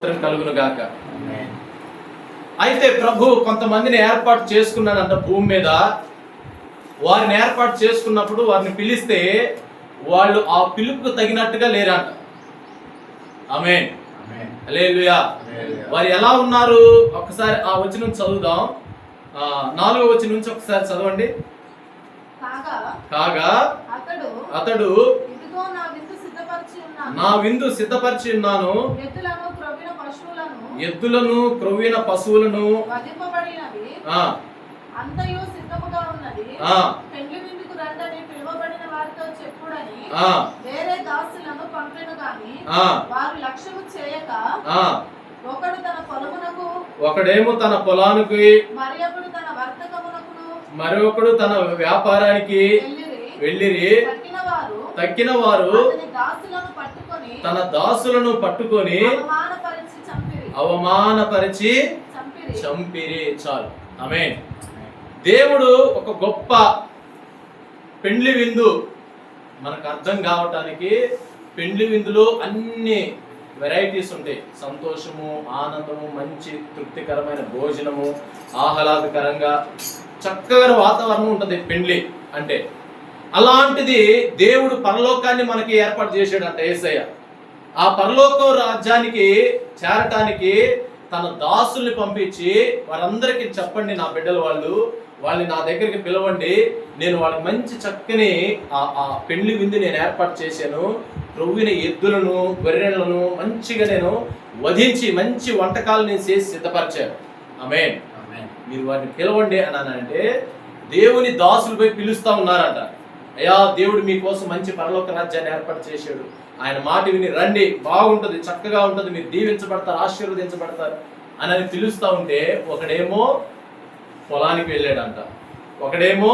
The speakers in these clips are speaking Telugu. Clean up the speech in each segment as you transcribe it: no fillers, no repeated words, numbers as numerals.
కలుగును గాక. అయితే ప్రభు కొంతమందిని ఏర్పాటు చేసుకున్నాడంట భూమి మీద. వారిని ఏర్పాటు చేసుకున్నప్పుడు వారిని పిలిస్తే వాళ్ళు ఆ పిలుపుకు తగినట్టుగా లేరంట. ఆమేన్, హల్లెలూయా. వారు ఎలా ఉన్నారు? ఒకసారి ఆ వచనం చదువుదాం. 4వ వచనం నుంచి ఒకసారి చదవండి. కాగా అతడు నా విందు సిద్ధపరిచి ఉన్నాను, ఎద్దులను క్రొవ్విన పశువులను ఒకడేమో తన పొలానికి, మరొకడు తన వ్యాపారానికి వెళ్ళిరి. తక్కిన వారు తన దాసులను పట్టుకొని అవమానపరిచి చంపిరి. చాలు. ఆమేన్. దేవుడు ఒక గొప్ప పెండ్లి విందు మనకు అర్థం కావటానికి, పెండ్లి విందులో అన్ని వెరైటీస్ ఉంటాయి. సంతోషము, ఆనందము, మంచి తృప్తికరమైన భోజనము, ఆహ్లాదకరంగా చక్కగా వాతావరణం ఉంటుంది పెండ్లి అంటే. అలాంటిది దేవుడు పరలోకాన్ని మనకి ఏర్పాటు చేశాడంట యేసయ్య. ఆ పరలోక రాజ్యానికి చేరటానికి తన దాసుల్ని పంపించి వారందరికీ చెప్పండి, నా బిడ్డలు వాళ్ళని నా దగ్గరికి పిలవండి, నేను వాళ్ళకి మంచి చక్కని ఆ పెళ్లి విందు నేను ఏర్పాటు చేశాను. క్రొవ్విన ఎద్దులను గొర్రెలను మంచిగా నేను వధించి మంచి వంటకాలు నేను చేసి సిద్ధపరిచాను. ఆమేన్. మీరు వారిని పిలవండి అని అంటే దేవుని దాసులపై పిలుస్తా ఉన్నారంట. అయ్యా, దేవుడు మీకోసం మంచి పరలోక రాజ్యాన్ని ఏర్పాటు చేశాడు, ఆయన మాట విని రండి, బాగుంటుంది, చక్కగా ఉంటుంది, మీరు దీవించబడతారు, ఆశీర్వదించబడతారు అని పిలుస్తూ ఉంటే ఒకడేమో పొలానికి వెళ్ళాడంట, ఒకడేమో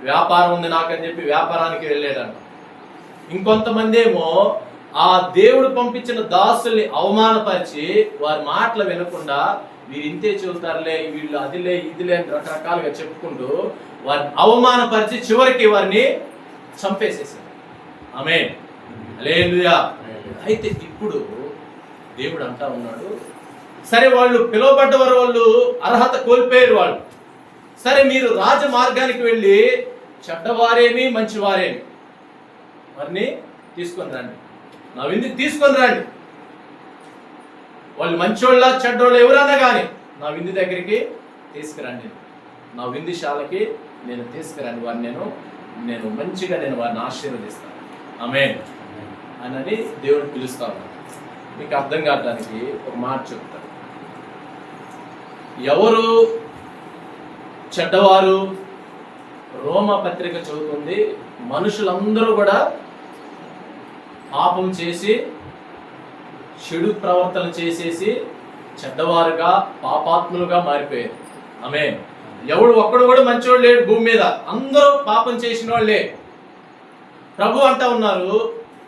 వ్యాపారం ఉంది నాకని చెప్పి వ్యాపారానికి వెళ్ళాడంట, ఇంకొంతమంది ఏమో ఆ దేవుడు పంపించిన దాసుల్ని అవమానపరిచి వారి మాటలు వినకుండా వీరు ఇంతే చెబుతారులే, వీళ్ళు అదిలే ఇదిలే అని రకరకాలుగా చెప్పుకుంటూ వారిని అవమానపరిచి చివరికి వారిని చంపేసేసారు. ఆమేన్, హల్లెలూయా. అయితే ఇప్పుడు దేవుడు అంటా ఉన్నాడు, సరే వాళ్ళు పిలువబడ్డ వాళ్ళు అర్హత కోల్పోయారు వాళ్ళు. సరే మీరు రాజ మార్గానికి వెళ్ళి చెడ్డవారేమి మంచివారేమి వారిని తీసుకొని రండి, నా విందుకు తీసుకొని రండి. వాళ్ళు మంచోళ్ళ చెడ్డోళ్ళు ఎవరన్నా కానీ నా విందు దగ్గరికి తీసుకురండి, నా విందుశాలకి నేను తీసుకురండి, వారిని నేను మంచిగా వారిని ఆశీర్వదిస్తాను. ఆమేన్ అని దేవుడు పిలుస్తాను. మీకు అర్థం కావడానికి ఒక మాట చెప్తాను. ఎవరు చెడ్డవారు? రోమా పత్రిక చదువుతుంది, మనుషులందరూ కూడా పాపం చేసి చెడు ప్రవర్తన చేసేసి చెడ్డవారుగా పాపాత్ములుగా మారిపోయారు. ఆమేన్. ఒక్కడు కూడా మంచివాడు లేడు భూమి మీద, అందరూ పాపం చేసిన వాళ్ళే. ప్రభు అంటా ఉన్నారు,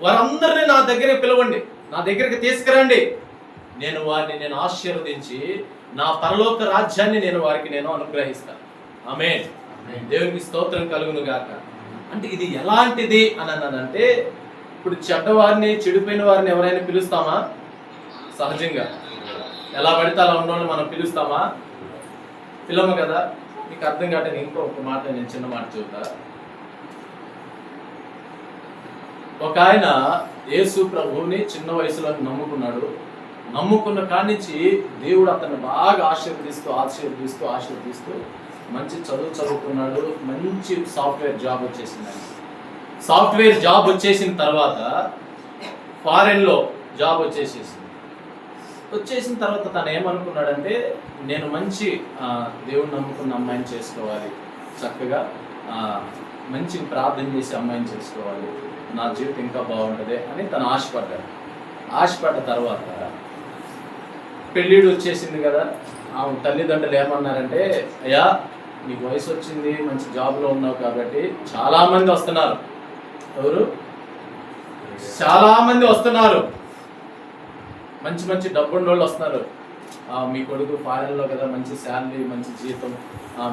వారందరినీ నా దగ్గర పిలవండి, నా దగ్గరికి తీసుకురండి, నేను వారిని ఆశీర్వదించి నా పరలోక రాజ్యాన్ని వారికి అనుగ్రహిస్తాను. ఆమేన్. దేవునికి స్తోత్రం కలుగును గాక. అంటే ఇది ఎలాంటిది అని అన్నానంటే, ఇప్పుడు చెడ్డవారిని చెడిపోయిన వారిని ఎవరైనా పిలుస్తామా? సహజంగా ఎలా పడితే అలా ఉన్నవాళ్ళు మనం పిలుస్తామా? పిలవము కదా. మీకు అర్థం కావట్లేదు. ఇంకొక మాట నేను చిన్న మాట చెబుతా. ఒక ఆయన యేసు ప్రభువుని చిన్న వయసులో నమ్ముకున్నాడు. నమ్ముకున్న కాడి నుంచి దేవుడు అతన్ని బాగా ఆశీర్వదిస్తూ మంచి చదువుకున్నాడు. మంచి సాఫ్ట్వేర్ జాబ్ వచ్చేసింది. సాఫ్ట్వేర్ జాబ్ వచ్చేసిన తర్వాత ఫారెన్లో జాబ్ వచ్చేసిన తర్వాత తను ఏమనుకున్నాడంటే, నేను మంచి దేవుని నమ్ముకున్న అమ్మాయిని చేసుకోవాలి, చక్కగా మంచి ప్రార్థన చేసి అమ్మాయిని చేసుకోవాలి, నా జీవితం ఇంకా బాగుంటుంది అని తను ఆశపడ్డ తర్వాత పెళ్ళిడు వచ్చేసింది కదా. ఆమె తల్లిదండ్రులు ఏమన్నారంటే, అయ్యా నీకు వయసు వచ్చింది, మంచి జాబ్లో ఉన్నావు కాబట్టి చాలామంది వస్తున్నారు. ఎవరు? చాలామంది వస్తున్నారు, మంచి డబ్బున్నోళ్ళు వస్తున్నారు. మీ కొడుకు ఫారెన్లో కదా, మంచి శాలరీ, మంచి జీతం,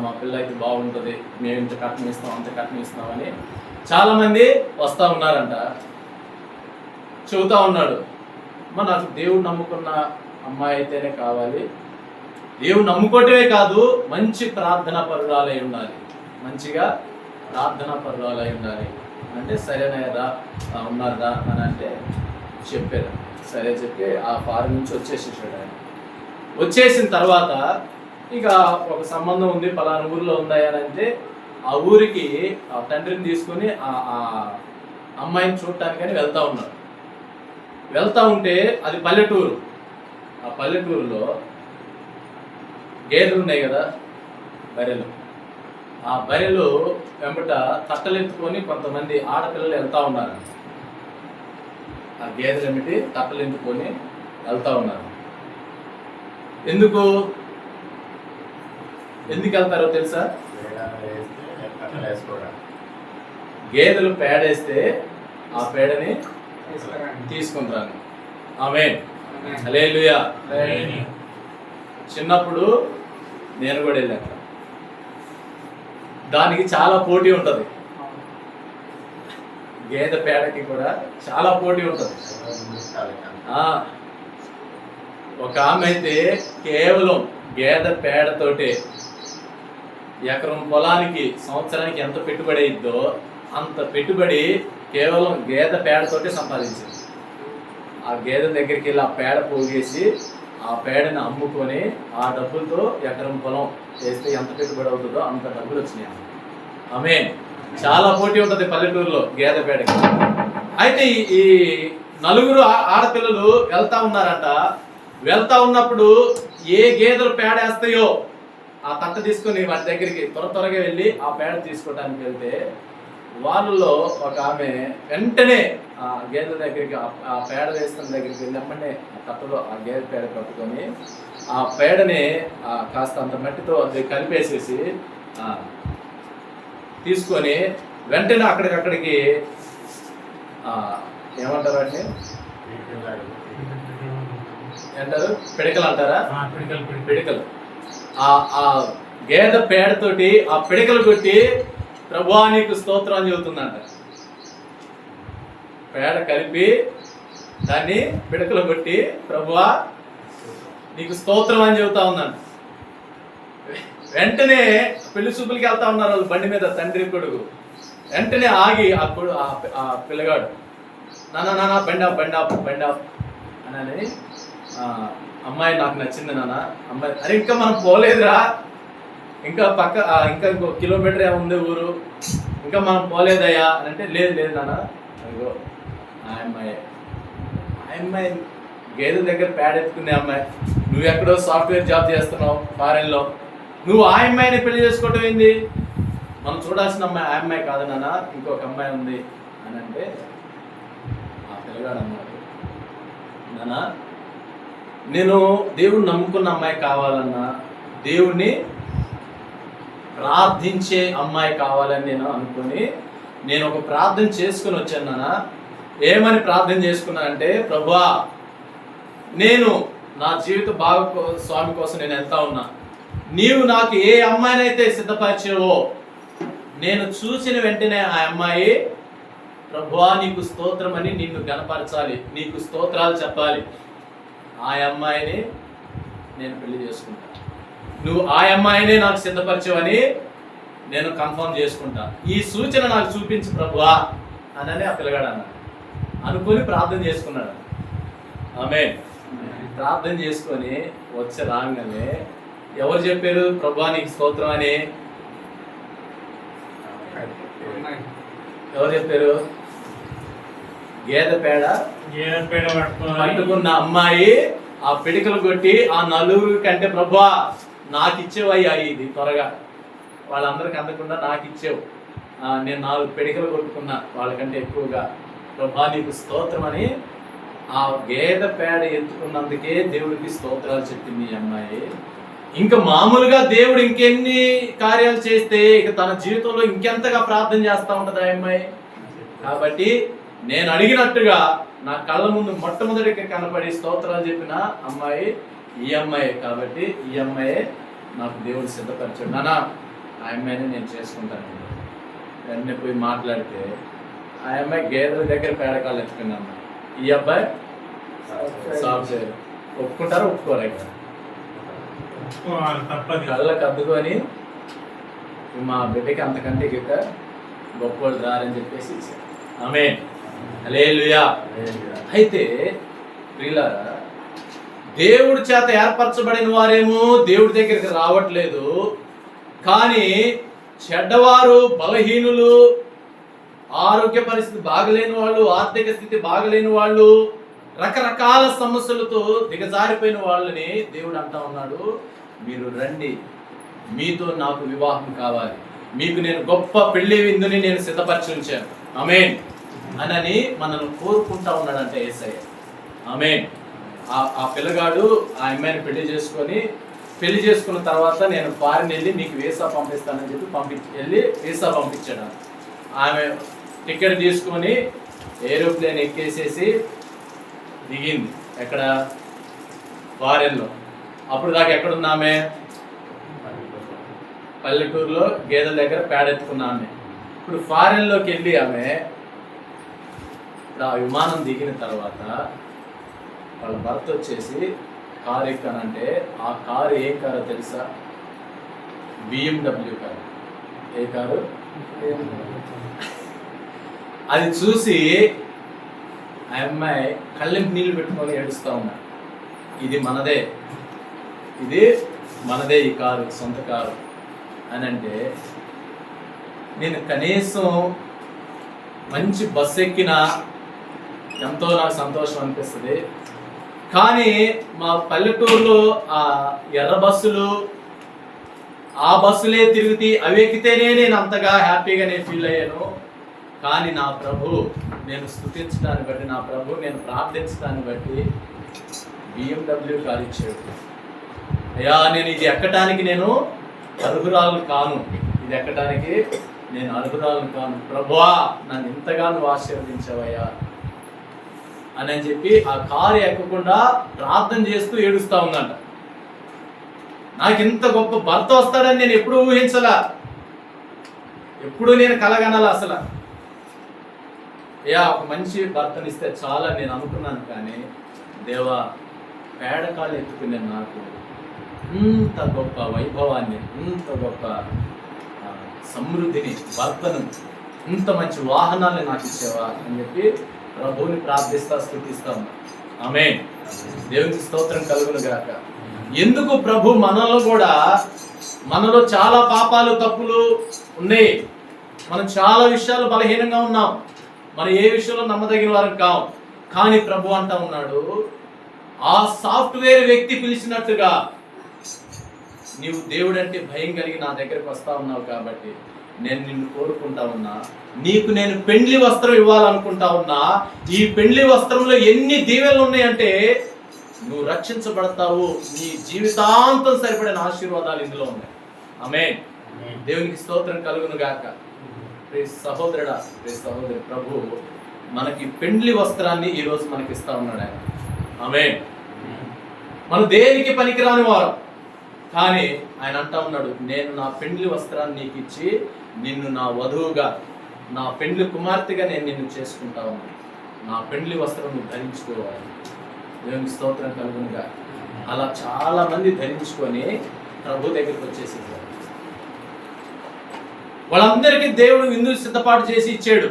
మా పిల్ల అయితే బాగుంటుంది, మేము ఇంత కట్నం ఇస్తాం అంత కట్నం ఇస్తామని చాలామంది వస్తూ ఉన్నారంట. చెబుతా ఉన్నాడు. నాకు దేవుడు నమ్ముకున్న అమ్మాయి అయితేనే కావాలి, దేవుడు నమ్ముకోవటమే కాదు మంచి ప్రార్థనా పరురాలై ఉండాలి, మంచిగా ప్రార్థనా పరురాలై ఉండాలి అంటే సరేనా ఉన్నారా అని అంటే చెప్పారు. సరే చెప్పి ఆ ఫారెన్ నుంచి వచ్చేసేసాడు ఆయన. వచ్చేసిన తర్వాత ఇక ఒక సంబంధం ఉంది పలానా ఊరిలో ఉందా అని అంటే ఆ ఊరికి ఆ తండ్రిని తీసుకొని ఆ అమ్మాయిని చూడటానికని వెళ్తా ఉన్నారు. వెళ్తా ఉంటే అది పల్లెటూరు. ఆ పల్లెటూరులో గేదెలు ఉన్నాయి కదా, బర్రెలు. ఆ బర్రెలు వెంబట తట్టలెత్తుకొని కొంతమంది ఆడపిల్లలు వెళ్తా ఉన్నారు. ఆ గేదెలు ఏమిటి తట్టలెత్తుకొని వెళ్తా ఉన్నారు. ఎందుకు వెళ్తారో తెలుసా? గేదెలు పేడేస్తే ఆ పేడని తీసుకుంటాను. ఆమేన్, హల్లెలూయా. చిన్నప్పుడు నేను కూడా వెళ్ళాను. దానికి చాలా పోటీ ఉంటుంది, గేదె పేడకి కూడా చాలా పోటీ ఉంటుంది. ఒక ఆమె అయితే కేవలం గేదె పేడతోటే ఎకరం పొలానికి సంవత్సరానికి ఎంత పెట్టుబడి అయిద్దో అంత పెట్టుబడి కేవలం గేదె పేడతోటే సంపాదించింది. ఆ గేదె దగ్గరికి వెళ్ళి ఆ పేడ పోగేసి ఆ పేడని అమ్ముకొని ఆ డబ్బులతో ఎకరం పొలం చేస్తే ఎంత పెట్టుబడి అవుతుందో అంత డబ్బులు వచ్చినాయి. ఆమేన్. చాలా పోటీ ఉంటుంది పల్లెటూరులో గేదె పేడకి. అయితే ఈ నలుగురు ఆడపిల్లలు వెళ్తా ఉన్నారంట. వెళ్తా ఉన్నప్పుడు ఏ గేదెలు పేడేస్తాయో ఆ తట్ట తీసుకొని వాటి దగ్గరికి త్వరగా వెళ్ళి ఆ పేడ తీసుకోవడానికి వెళ్తే వాళ్ళలో ఒక ఆమె వెంటనే ఆ గేదె దగ్గరికి ఆ పేడ వేస్తున్న దగ్గరికి వెళ్ళి అమ్మనే ఆ తట్టలో ఆ గేదె పేడ పట్టుకొని ఆ పేడని కాస్త అంత మట్టితో అది కలిపేసేసి తీసుకొని వెంటనే అక్కడికి ఏమంటారు అంటే అంటారు పిడకలు అంటారా? పిడకలు. ఆ గేదె పేడతోటి ఆ పిడకలు కొట్టి ప్రభువా నీకు స్తోత్రం అని చెబుతుందంట. పేడ కలిపి దాన్ని పిడకలు కొట్టి ప్రభువా నీకు స్తోత్రం అని చెబుతా ఉందంట. వెంటనే పెళ్లి చూపులకి వెళ్తా ఉన్నారు వాళ్ళు బండి మీద, తండ్రి కొడుకు. వెంటనే ఆగి ఆ పిల్లగాడు నాన్న బండి ఆపు అని అమ్మాయి నాకు నచ్చింది నాన్న, అమ్మాయి అరే ఇంకా మనం పోలేదురా, ఇంకా ఇంకో కిలోమీటర్ ఏముంది ఊరు, ఇంకా మనం పోలేదయ్యా అని అంటే లేదు నాన్న అదిగో ఆ అమ్మాయి గేదె దగ్గర పేడ ఎత్తుకునే అమ్మాయి, నువ్వు ఎక్కడో సాఫ్ట్వేర్ జాబ్ చేస్తున్నావు ఫారెన్లో, నువ్వు ఆ అమ్మాయిని పెళ్లి చేసుకోవటం ఏంది? మనం చూడాల్సిన అమ్మాయి ఆ అమ్మాయి కాదు నాన్న, ఇంకొక అమ్మాయి ఉంది అని అంటే ఆ పిల్లగాడు అన్నాడు, నాన్న నేను దేవుణ్ణి నమ్ముకున్న అమ్మాయి కావాలన్నా, దేవుణ్ణి ప్రార్థించే అమ్మాయి కావాలని నేను అనుకుని నేను ఒక ప్రార్థన చేసుకుని వచ్చాను నాన్న. ఏమని ప్రార్థన చేసుకున్నానంటే, ప్రభువా నేను నా జీవిత స్వామి కోసం నేను వెళ్తా ఉన్నా, నీవు నాకు ఏ అమ్మాయినైతే సిద్ధపరిచావో నేను చూసిన వెంటనే ఆ అమ్మాయి ప్రభువా నీకు స్తోత్రం అని నిన్ను గణపరచాలి, నీకు స్తోత్రాలు చెప్పాలి, ఆ అమ్మాయిని నేను పెళ్లి చేసుకుంటా, నువ్వు ఆ అమ్మాయినే నాకు సిద్ధపరచవని నేను కన్ఫర్మ్ చేసుకుంటా, ఈ సూచన నాకు చూపించు ప్రభువా అని ఆ పిల్లగాడు అన్నాడు. అనుకొని ప్రార్థన చేసుకున్నాడు. ఆమేన్. ప్రార్థన చేసుకొని వచ్చే రాగానే ఎవరు చెప్పారు ప్రభువా నీకు స్తోత్రం అని? ఎవరు చెప్పారు? గేదె పేడ పట్టుకున్న అమ్మాయి ఆ పిడికలు కొట్టి ఆ నలుగురు కంటే ప్రభువా నాకు ఇచ్చేవయ్యా ఇది త్వరగా, వాళ్ళందరికి అందకుండా నాకు ఇచ్చేవు, నేను 4 పిడికలు కొట్టుకున్నా వాళ్ళకంటే ఎక్కువగా, ప్రభువా నీకు స్తోత్రం అని ఆ గేదె పేడ ఎత్తుకున్నందుకే దేవుడికి స్తోత్రాలు చెప్పింది ఈ అమ్మాయి. ఇంకా మామూలుగా దేవుడు ఇంకెన్ని కార్యాలు చేస్తే ఇక తన జీవితంలో ఇంకెంతగా ప్రార్థన చేస్తూ ఉంటుంది ఆ అమ్మాయి. కాబట్టి నేను అడిగినట్టుగా నా కళ్ళ ముందు మొట్టమొదటిగా కనపడి స్తోత్రాలు చెప్పిన అమ్మాయి ఈ అమ్మాయి. కాబట్టి ఈ అమ్మాయే నాకు దేవుడు సిద్ధపరిచాడు, నాన్న ఆ అమ్మాయిని నేను చేసుకుంటాను. వెంటనే పోయి మాట్లాడితే ఆ అమ్మాయి గేదెల దగ్గర పేడకాలు ఎత్తుకున్న అమ్మాయి, ఈ అబ్బాయి సాల్వ్ చేయాలి. ఒప్పుకుంటారా ఒప్పుకోరా? కళ్ళకు అద్దుకొని మా బిడ్డకి అంతకంటే ఇక గొప్ప వాళ్ళు రారని చెప్పేసి ఇచ్చారు. ఆమేన్, హల్లెలూయా. అయితే ప్రియులారా, దేవుడి చేత ఏర్పరచబడిన వారేమో దేవుడి దగ్గరికి రావట్లేదు, కానీ చెడ్డవారు, బలహీనులు, ఆరోగ్య పరిస్థితి బాగలేని వాళ్ళు, ఆర్థిక స్థితి బాగలేని వాళ్ళు, రకరకాల సమస్యలతో దిగజారిపోయిన వాళ్ళని దేవుడు అంటా ఉన్నాడు, మీరు రండి, మీతో నాకు వివాహం కావాలి, మీకు నేను గొప్ప పెళ్లి విందుని నేను సిద్ధపరిచి ఉంచాను. ఆమేన్ అని మనల్ని కోరుకుంటా ఉన్నాడంటే యేసయ్య. ఆమేన్. ఆ పిల్లగాడు ఆ అమ్మాయిని పెళ్లి చేసుకున్న తర్వాత నేను ఫారిన్ వెళ్ళి నీకు వీసా పంపిస్తానని చెప్పి వెళ్ళి వీసా పంపించాడు. ఆమె టికెట్ తీసుకొని ఏరోప్లేన్ ఎక్కేసేసి దిగింది. ఎక్కడ? ఫారెన్లో. అప్పుడు దాకా ఎక్కడున్నా ఆమె? పల్లెటూరులో గేదెల దగ్గర పేడెత్తుకున్న ఆమె. ఇప్పుడు ఫారెన్లోకి వెళ్ళి ఆమె ఆ విమానం దిగిన తర్వాత వాళ్ళ భర్త వచ్చేసి కారు ఎక్కానంటే ఆ కారు ఏ కారో తెలుసా? BMW car. ఏ కారు? అది చూసి ఆ అమ్మాయి కళ్ళెంపు నీళ్ళు పెట్టుకొని ఏడుస్తూ ఉన్నాడు. ఇది మనదే ఈ కారు, సొంత కారు అని అంటే, నేను కనీసం మంచి బస్సు ఎక్కినా ఎంతో నాకు సంతోషం అనిపిస్తుంది. కానీ మా పల్లెటూరులో ఆ ఎర్ర బస్సులు, ఆ బస్సులే తిరిగితే అవి ఎక్కితేనే నేను అంతగా హ్యాపీగా నేను ఫీల్ అయ్యాను. కానీ నా ప్రభు నేను స్తుతించడాన్ని బట్టి, నా ప్రభు నేను ప్రార్థించడాన్ని బట్టి BMW కారు ఇచ్చాడు. అయ్యా, నేను ఇది ఎక్కడానికి నేను అర్హురాలు కాను, ఇది ఎక్కడానికి నేను అర్హురాలను కాను, ప్రభువా నన్ను ఇంతగానో ఆశీర్వదించావయ్యా అని చెప్పి ఆ కారు ఎక్కకుండా ప్రార్థన చేస్తూ ఏడుస్తూ ఉందంట. నాకు ఇంత గొప్ప భర్త వస్తాడని నేను ఎప్పుడు ఊహించలా, ఎప్పుడు నేను కలగనాల. అసలు ఒక మంచి భర్తనిస్తే చాలా నేను అనుకున్నాను, కానీ దేవా పేడకాలు ఎత్తుకునే నాకు ఇంత గొప్ప వైభవాన్ని, ఇంత గొప్ప సమృద్ధిని, భర్తను, ఇంత మంచి వాహనాన్ని నాకు ఇచ్చేవా అని చెప్పి ప్రభువుని ప్రార్థిస్తా స్తుతిస్తా ఉన్నా. ఆమేన్. దేవునికి స్తోత్రం కలుగును గాక. ఎందుకు ప్రభు మనలో చాలా పాపాలు, తప్పులు ఉన్నాయి, మనం చాలా విషయాలు బలహీనంగా ఉన్నాం, మనం ఏ విషయంలో నమ్మదగిన వారం కాం. కానీ ప్రభు అంటా ఉన్నాడు, ఆ సాఫ్ట్వేర్ వ్యక్తి పిలిచినట్టుగా నీవు దేవుడు అంటే భయం కలిగి నా దగ్గరకు వస్తా ఉన్నావు కాబట్టి నేను నిన్ను కోరుకుంటా ఉన్నా, నీకు నేను పెండ్లి వస్త్రం ఇవ్వాలనుకుంటా ఉన్నా. ఈ పెండ్లి వస్త్రంలో ఎన్ని దీవెనలు ఉన్నాయంటే నువ్వు రక్షించబడతావు, నీ జీవితాంతం సరిపడిన ఆశీర్వాదాలు ఇందులో ఉన్నాయి. ఆమేన్. దేవునికి స్తోత్రం కలుగును గాక. సహోదరుడా, సహోదరి, ప్రభు మనకి పెండ్లి వస్త్రాన్ని ఈరోజు మనకి ఇస్తా ఉన్నాడు ఆయన. ఆమేన్. మనం దేనికి పనికిరాని వారు, కానీ ఆయన అంటా ఉన్నాడు, నేను నా పెండ్లి వస్త్రాన్ని నీకు ఇచ్చి నిన్ను నా వధువుగా, నా పెండ్లి కుమార్తెగా నేను నిన్ను చేసుకుంటా ఉన్నాను. నా పెండ్లి వస్త్రం నువ్వు ధరించుకోవాలి. దేవునికి స్తోత్రం కలుగునుగా. అలా చాలా మంది ధరించుకొని ప్రభు దగ్గరికి వచ్చేసింది. వాళ్ళందరికీ దేవుడు విందు సిద్ధపాటు చేసి ఇచ్చాడు.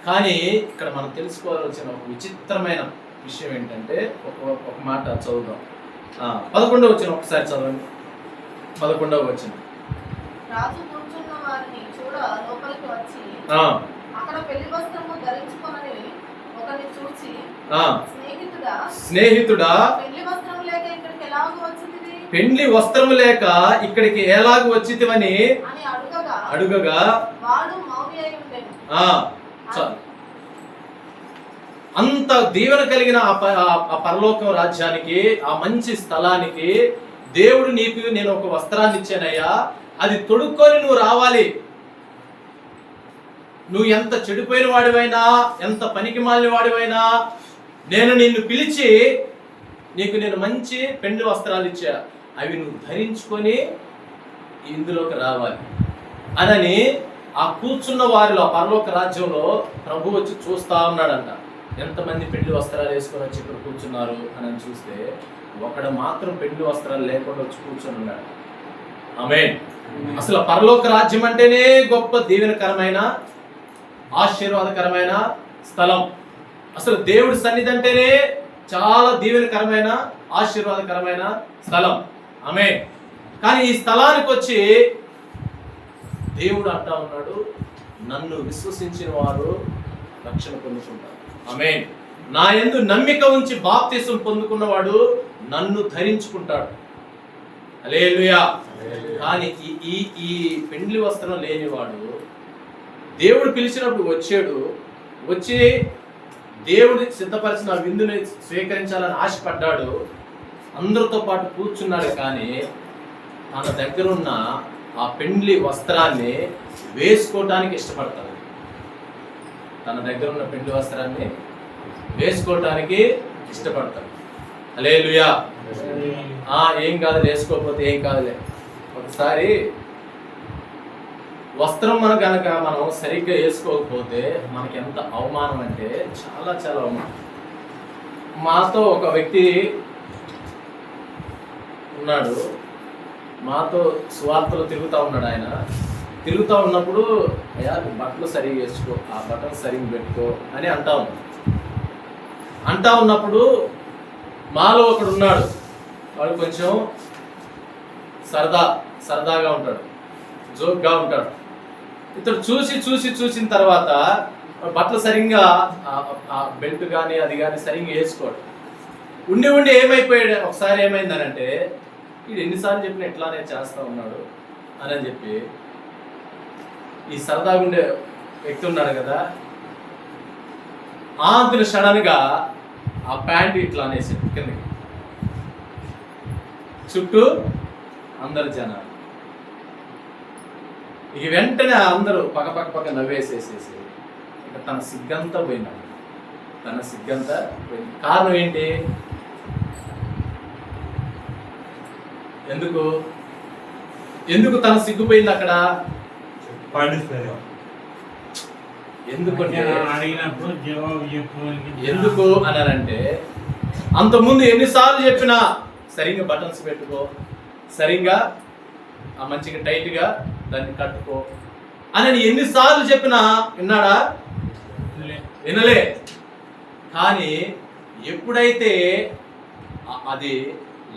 కానీ ఇక్కడ మనం తెలుసుకోవాల్సిన ఒక విచిత్రమైన విషయం ఏంటంటే, ఒక మాట చదువుదాం. 11వ వచనం ఒకసారి చదవండి. 11వ వచనం. రాజు కూర్చున్న వారిని చూడ లోపలికి వచ్చి అక్కడ పెళ్లి వస్త్రము ధరించుకొనని ఒకరిని చూచి, స్నేహితుడా పెళ్లి వస్త్రము లేక ఇక్కడికి ఎలాగూ వచ్చితివి? పెళ్లి వస్త్రము లేక ఇక్కడికి ఎలాగూ వచ్చితివని అడుగగా వాడు మౌని అయి ఉండెను. అంత దీవెన కలిగిన ఆ పరలోక రాజ్యానికి, ఆ మంచి స్థలానికి దేవుడు నీకు నేను ఒక వస్త్రాన్ని ఇచ్చానయ్యా, అది తొడుక్కొని నువ్వు రావాలి. నువ్వు ఎంత చెడిపోయిన వాడివైనా, ఎంత పనికి మాలిన వాడివైనా, నేను నిన్ను పిలిచి నీకు నేను మంచి పెండ్లి వస్త్రాలు ఇచ్చా, అవి నువ్వు ధరించుకొని ఇందులోకి రావాలి అని ఆ కూర్చున్న వారిలో, పరలోక రాజ్యంలో ప్రభు వచ్చి చూస్తా ఉన్నాడంట. ఎంతమంది పెళ్లి వస్త్రాలు వేసుకొని వచ్చి ఇక్కడ కూర్చున్నారు అని చూస్తే ఒకడు మాత్రం పెళ్లి వస్త్రాలు లేకుండా వచ్చి కూర్చొని ఉన్నాడు. ఆమేన్. అసలు పరలోక రాజ్యం అంటేనే గొప్ప దీవెనకరమైన ఆశీర్వాదకరమైన స్థలం. అసలు దేవుడి సన్నిధి అంటేనే చాలా దీవెనకరమైన ఆశీర్వాదకరమైన స్థలం. ఆమేన్. కానీ ఈ స్థలానికి వచ్చి దేవుడు అంటా ఉన్నాడు, నన్ను విశ్వసించిన వారు రక్షణ పొందుకుంటారు. ఆమేన్. నా యందు నమ్మిక ఉంచి బాప్తిసం పొందుకున్నవాడు నన్ను ధరించుకుంటాడు. హల్లెలూయా. కానీ ఈ ఈ పెండ్లి వస్త్రం లేనివాడు దేవుడు పిలిచినప్పుడు వచ్చి దేవుడు సిద్ధపరిచిన విందుని స్వీకరించాలని ఆశపడ్డాడు. అందరితో పాటు కూర్చున్నాడు. కానీ తన దగ్గర ఉన్న ఆ పెండ్లి వస్త్రాన్ని వేసుకోవటానికి ఇష్టపడతాడు. తన దగ్గర ఉన్న పెండ్లి వస్త్రాన్ని వేసుకోవటానికి ఇష్టపడతాడు. హల్లెలూయా. ఏం కాదు, వేసుకోకపోతే ఏం కాదులే. ఒకసారి వస్త్రం మనం సరిగ్గా వేసుకోకపోతే మనకి ఎంత అవమానం అంటే చాలా చాలా అవమానం. మాతో ఒక వ్యక్తి ఉన్నాడు, మాతో సువార్తలు తిరుగుతూ ఉన్నాడు. ఆయన తిరుగుతూ ఉన్నప్పుడు, అయ్యా బట్టలు సరిగ్గా వేసుకో, ఆ బట్టలు సరిగ్గా పెట్టుకో అని అంటా ఉన్నప్పుడు మాలో ఒకడు ఉన్నాడు. వాడు కొంచెం సరదాగా ఉంటాడు, జోక్గా ఉంటాడు. ఇతడు చూసిన తర్వాత బట్టలు సరిగ్గా ఆ బెల్ట్ కానీ అది కానీ సరిగ్గా వేసుకోడు. ఉండి ఏమైపోయాడు, ఒకసారి ఏమైందనంటే, ఇది ఎన్నిసార్లు చెప్పినా ఎట్లానే చేస్తూ ఉన్నాడు అని చెప్పి ఈ సరదాగా ఉండే వ్యక్తి ఉన్నాడు కదా, అంతను సడన్గా ఆ ప్యాంట్ ఇట్లా అనేసి కిందకి, చుట్టూ అందరు జనాలు. ఇక వెంటనే అందరూ పక్క నవ్వేసేసేసి ఇక తన సిగ్గంతా పోయినాడు. కారణం ఏంటి? ఎందుకు తన సిగ్గుపోయింది అక్కడ? ఎందుకు అన్నారంటే, అంతకుముందు ఎన్నిసార్లు చెప్పినా సరిగ్గా బటన్స్ పెట్టుకో, సరిగ్గా మంచిగా టైట్గా దాన్ని కట్టుకో అని ఎన్నిసార్లు చెప్పినా విన్నాడా? వినలే. కానీ ఎప్పుడైతే అది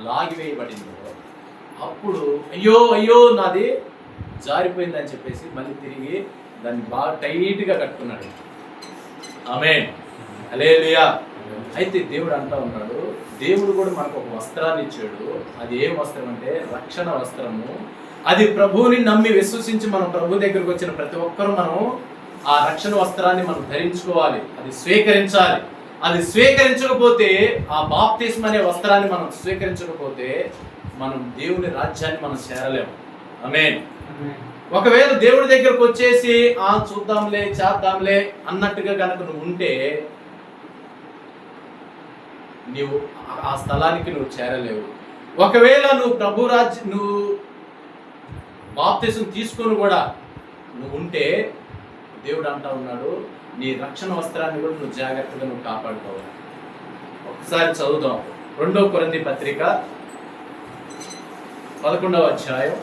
లాగివేయబడిందో అప్పుడు అయ్యో నాది జారిపోయిందని చెప్పేసి మళ్ళీ తిరిగి దాన్ని బాగా టైట్గా కట్టుకున్నాడు. ఆమేన్. హల్లెలూయా. అయితే దేవుడు అంటా ఉన్నాడు, దేవుడు కూడా మనకు ఒక వస్త్రాన్ని ఇచ్చాడు. అది ఏం వస్త్రం అంటే రక్షణ వస్త్రము. అది ప్రభువుని నమ్మి విశ్వసించి మనం ప్రభు దగ్గరకు వచ్చిన ప్రతి ఒక్కరూ మనం ఆ రక్షణ వస్త్రాన్ని మనం ధరించుకోవాలి, అది స్వీకరించాలి. అది స్వీకరించకపోతే, ఆ బాప్తిస్మ అనే వస్త్రాన్ని మనం స్వీకరించకపోతే మనం దేవుని రాజ్యాన్ని మనం చేరలేము. ఆమేన్. ఒకవేళ దేవుడి దగ్గరకు వచ్చేసి చూద్దాంలే చేద్దాంలే అన్నట్టుగా కనుక నువ్వు ఉంటే నీవు ఆ స్థలానికి నువ్వు చేరలేవు. ఒకవేళ నువ్వు బాప్తిసం తీసుకొని కూడా నువ్వు ఉంటే దేవుడు అంటా ఉన్నాడు, నీ రక్షణ వస్త్రాన్ని కూడా నువ్వు జాగ్రత్తగా నువ్వు కాపాడుకోవాలి. ఒకసారి చదువుదాం 2 కొరింథీ పత్రిక 11వ అధ్యాయం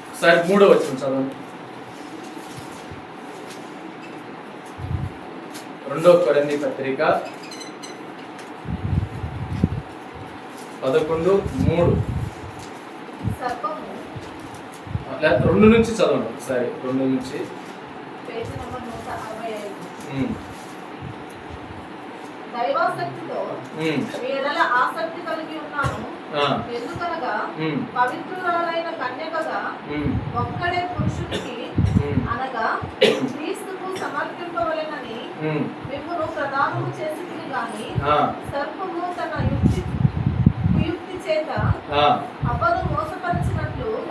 ఒకసారి 3వ వచనం చదవండి. 2 కొరింథీ పత్రిక 11:3. 2 నుంచి చదవండి ఒకసారి. 2 నుంచి దైవాసక్తితో ఎడల ఆసక్తి కలిగి ఉన్నాను. ఎందుకనగా పవిత్రురాలైన కన్యకగా ఒక్కడే పురుషుడికి అనగా క్రీస్తుకు సమర్పింపవలెనని మిమ్మును ప్రదానము చేసితిని గాని సర్పము తన కుయుక్తి చేత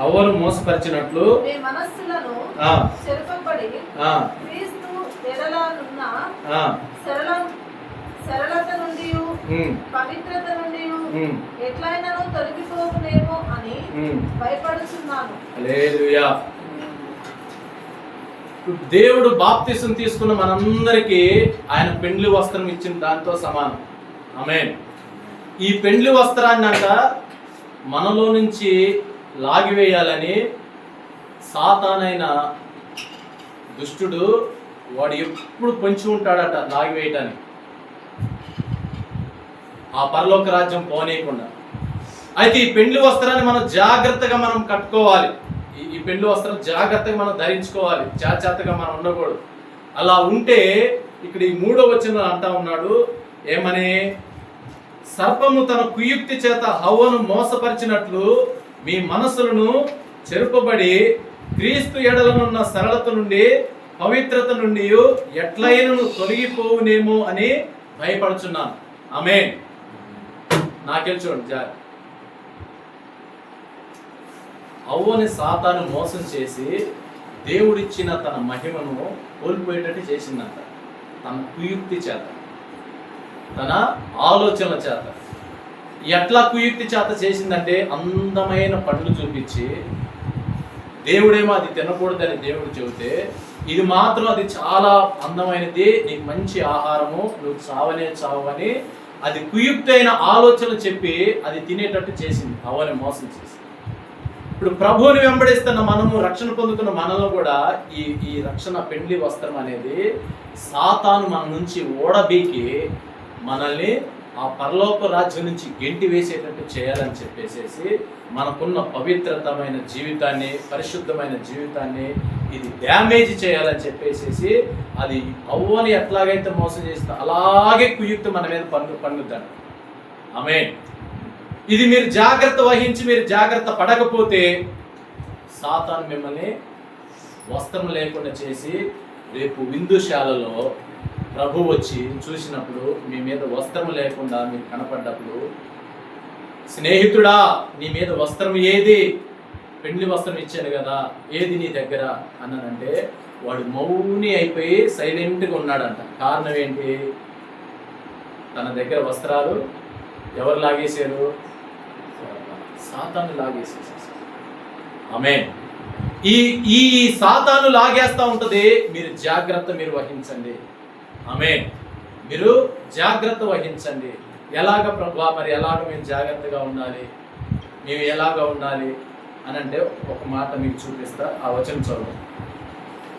అవ్వను మోసపరిచినట్లు మీ మనస్సులను చెరపబడి క్రీస్తు ఎడలనున్న సరళత నుండి పవిత్రత నుండి ఎట్లయినను తొలగిపోవునేమో అని భయపడుచున్నాను. హల్లెలూయా. దేవుడు బాప్తిసం తీసుకున్న మనందరికీ ఆయన పెండ్లి వస్త్రం ఇచ్చిన దాంతో సమానం. ఆమేన్. ఈ పెండ్లి వస్త్రాన్ని అంట మనలో నుంచి లాగివేయాలని సాతానైన దుష్టుడు వాడు ఎప్పుడు పొంచి ఉంటాడట లాగివేయటానికి, ఆ పరలోక రాజ్యం పోనీయకుండా. అయితే ఈ పెండ్లి వస్త్రాన్ని మనం జాగ్రత్తగా మనం కట్టుకోవాలి. ఈ పెండ్లి వస్త్రం జాగ్రత్తగా మనం ధరించుకోవాలి, చాచాతగా మనం ఉండకూడదు. అలా ఉంటే ఇక్కడ ఈ 3వ వచనంలో అంటా ఉన్నాడు ఏమని, సర్పము తన కుయుక్తి చేత హవ్వను మోసపరిచినట్లు మీ మనసులను చెరుపబడి క్రీస్తు ఎడలనున్న సరళత నుండి పవిత్రత నుండి ఎట్లయినను తొలగిపోవునేమో అని భయపడుచున్నాను. ఆమేన్. నాకెళ్ళి చూడండి జాగ్రత్త. అవ్వని సాతాను మోసం చేసి దేవుడిచ్చిన తన మహిమను కోల్పోయేటట్టు చేసిందంట. తన కుయుక్తి చేత, తన ఆలోచనల చేత. ఎట్లా కుయుక్తి చేత చేసిందంటే, అందమైన పండ్లు చూపించి దేవుడేమో అది తినకూడదని దేవుడు చెబితే, ఇది మాత్రం అది చాలా అందమైనది, నీకు మంచి ఆహారము, నువ్వు చావనే చావని అది కుయుక్తైన ఆలోచన చెప్పి అది తినేటట్టు చేసింది, అవని మోసం చేసి. ఇప్పుడు ప్రభువుని వెంబడిస్తున్న మనము, రక్షణ పొందుకున్న మనలో కూడా ఈ రక్షణ పెండ్లి వస్త్రం అనేది సాతాను మన నుంచి ఓడబీకి మనల్ని ఆ పరలోక రాజ్యం నుంచి గెంటి వేసేటట్టు చేయాలని చెప్పేసి మనకున్న పవిత్రతమైన జీవితాన్ని, పరిశుద్ధమైన జీవితాన్ని ఇది డ్యామేజ్ చేయాలని చెప్పేసి అది అవ్వని ఎట్లాగైతే మోసం చేస్తుందో అలాగే కుయుక్తి మన మీద పండుతాడు. ఆమేన్. ఇది మీరు జాగ్రత్త వహించి మీరు జాగ్రత్త పడకపోతే సాతాను మిమ్మల్ని వస్త్రం లేకుండా చేసి రేపు విందుశాలలో ప్రభు వచ్చి చూసినప్పుడు మీ మీద వస్త్రం లేకుండా మీరు కనపడ్డప్పుడు, స్నేహితుడా నీ మీద వస్త్రం ఏది, పెండ్లి వస్త్రం ఇచ్చాను కదా, ఏది నీ దగ్గర అన్నానంటే వాడు మౌని అయిపోయి సైలెంట్గా ఉన్నాడంట. కారణం ఏంటి? తన దగ్గర వస్త్రాలు ఎవరు లాగేశారు? సాతాను లాగేసేసారు. ఆమేన్. ఈ సాతాను లాగేస్తా ఉంటది, మీరు జాగ్రత్త మీరు వహించండి. ఆమేన్. మీరు జాగ్రత్త వహించండి. ఎలాగ ప్రభా, మరి ఎలాగ మేము జాగ్రత్తగా ఉండాలి, మేము ఎలాగ ఉండాలి అని అంటే ఒక మాట మీకు చూపిస్తా. ఆ వచనం చదువుదాం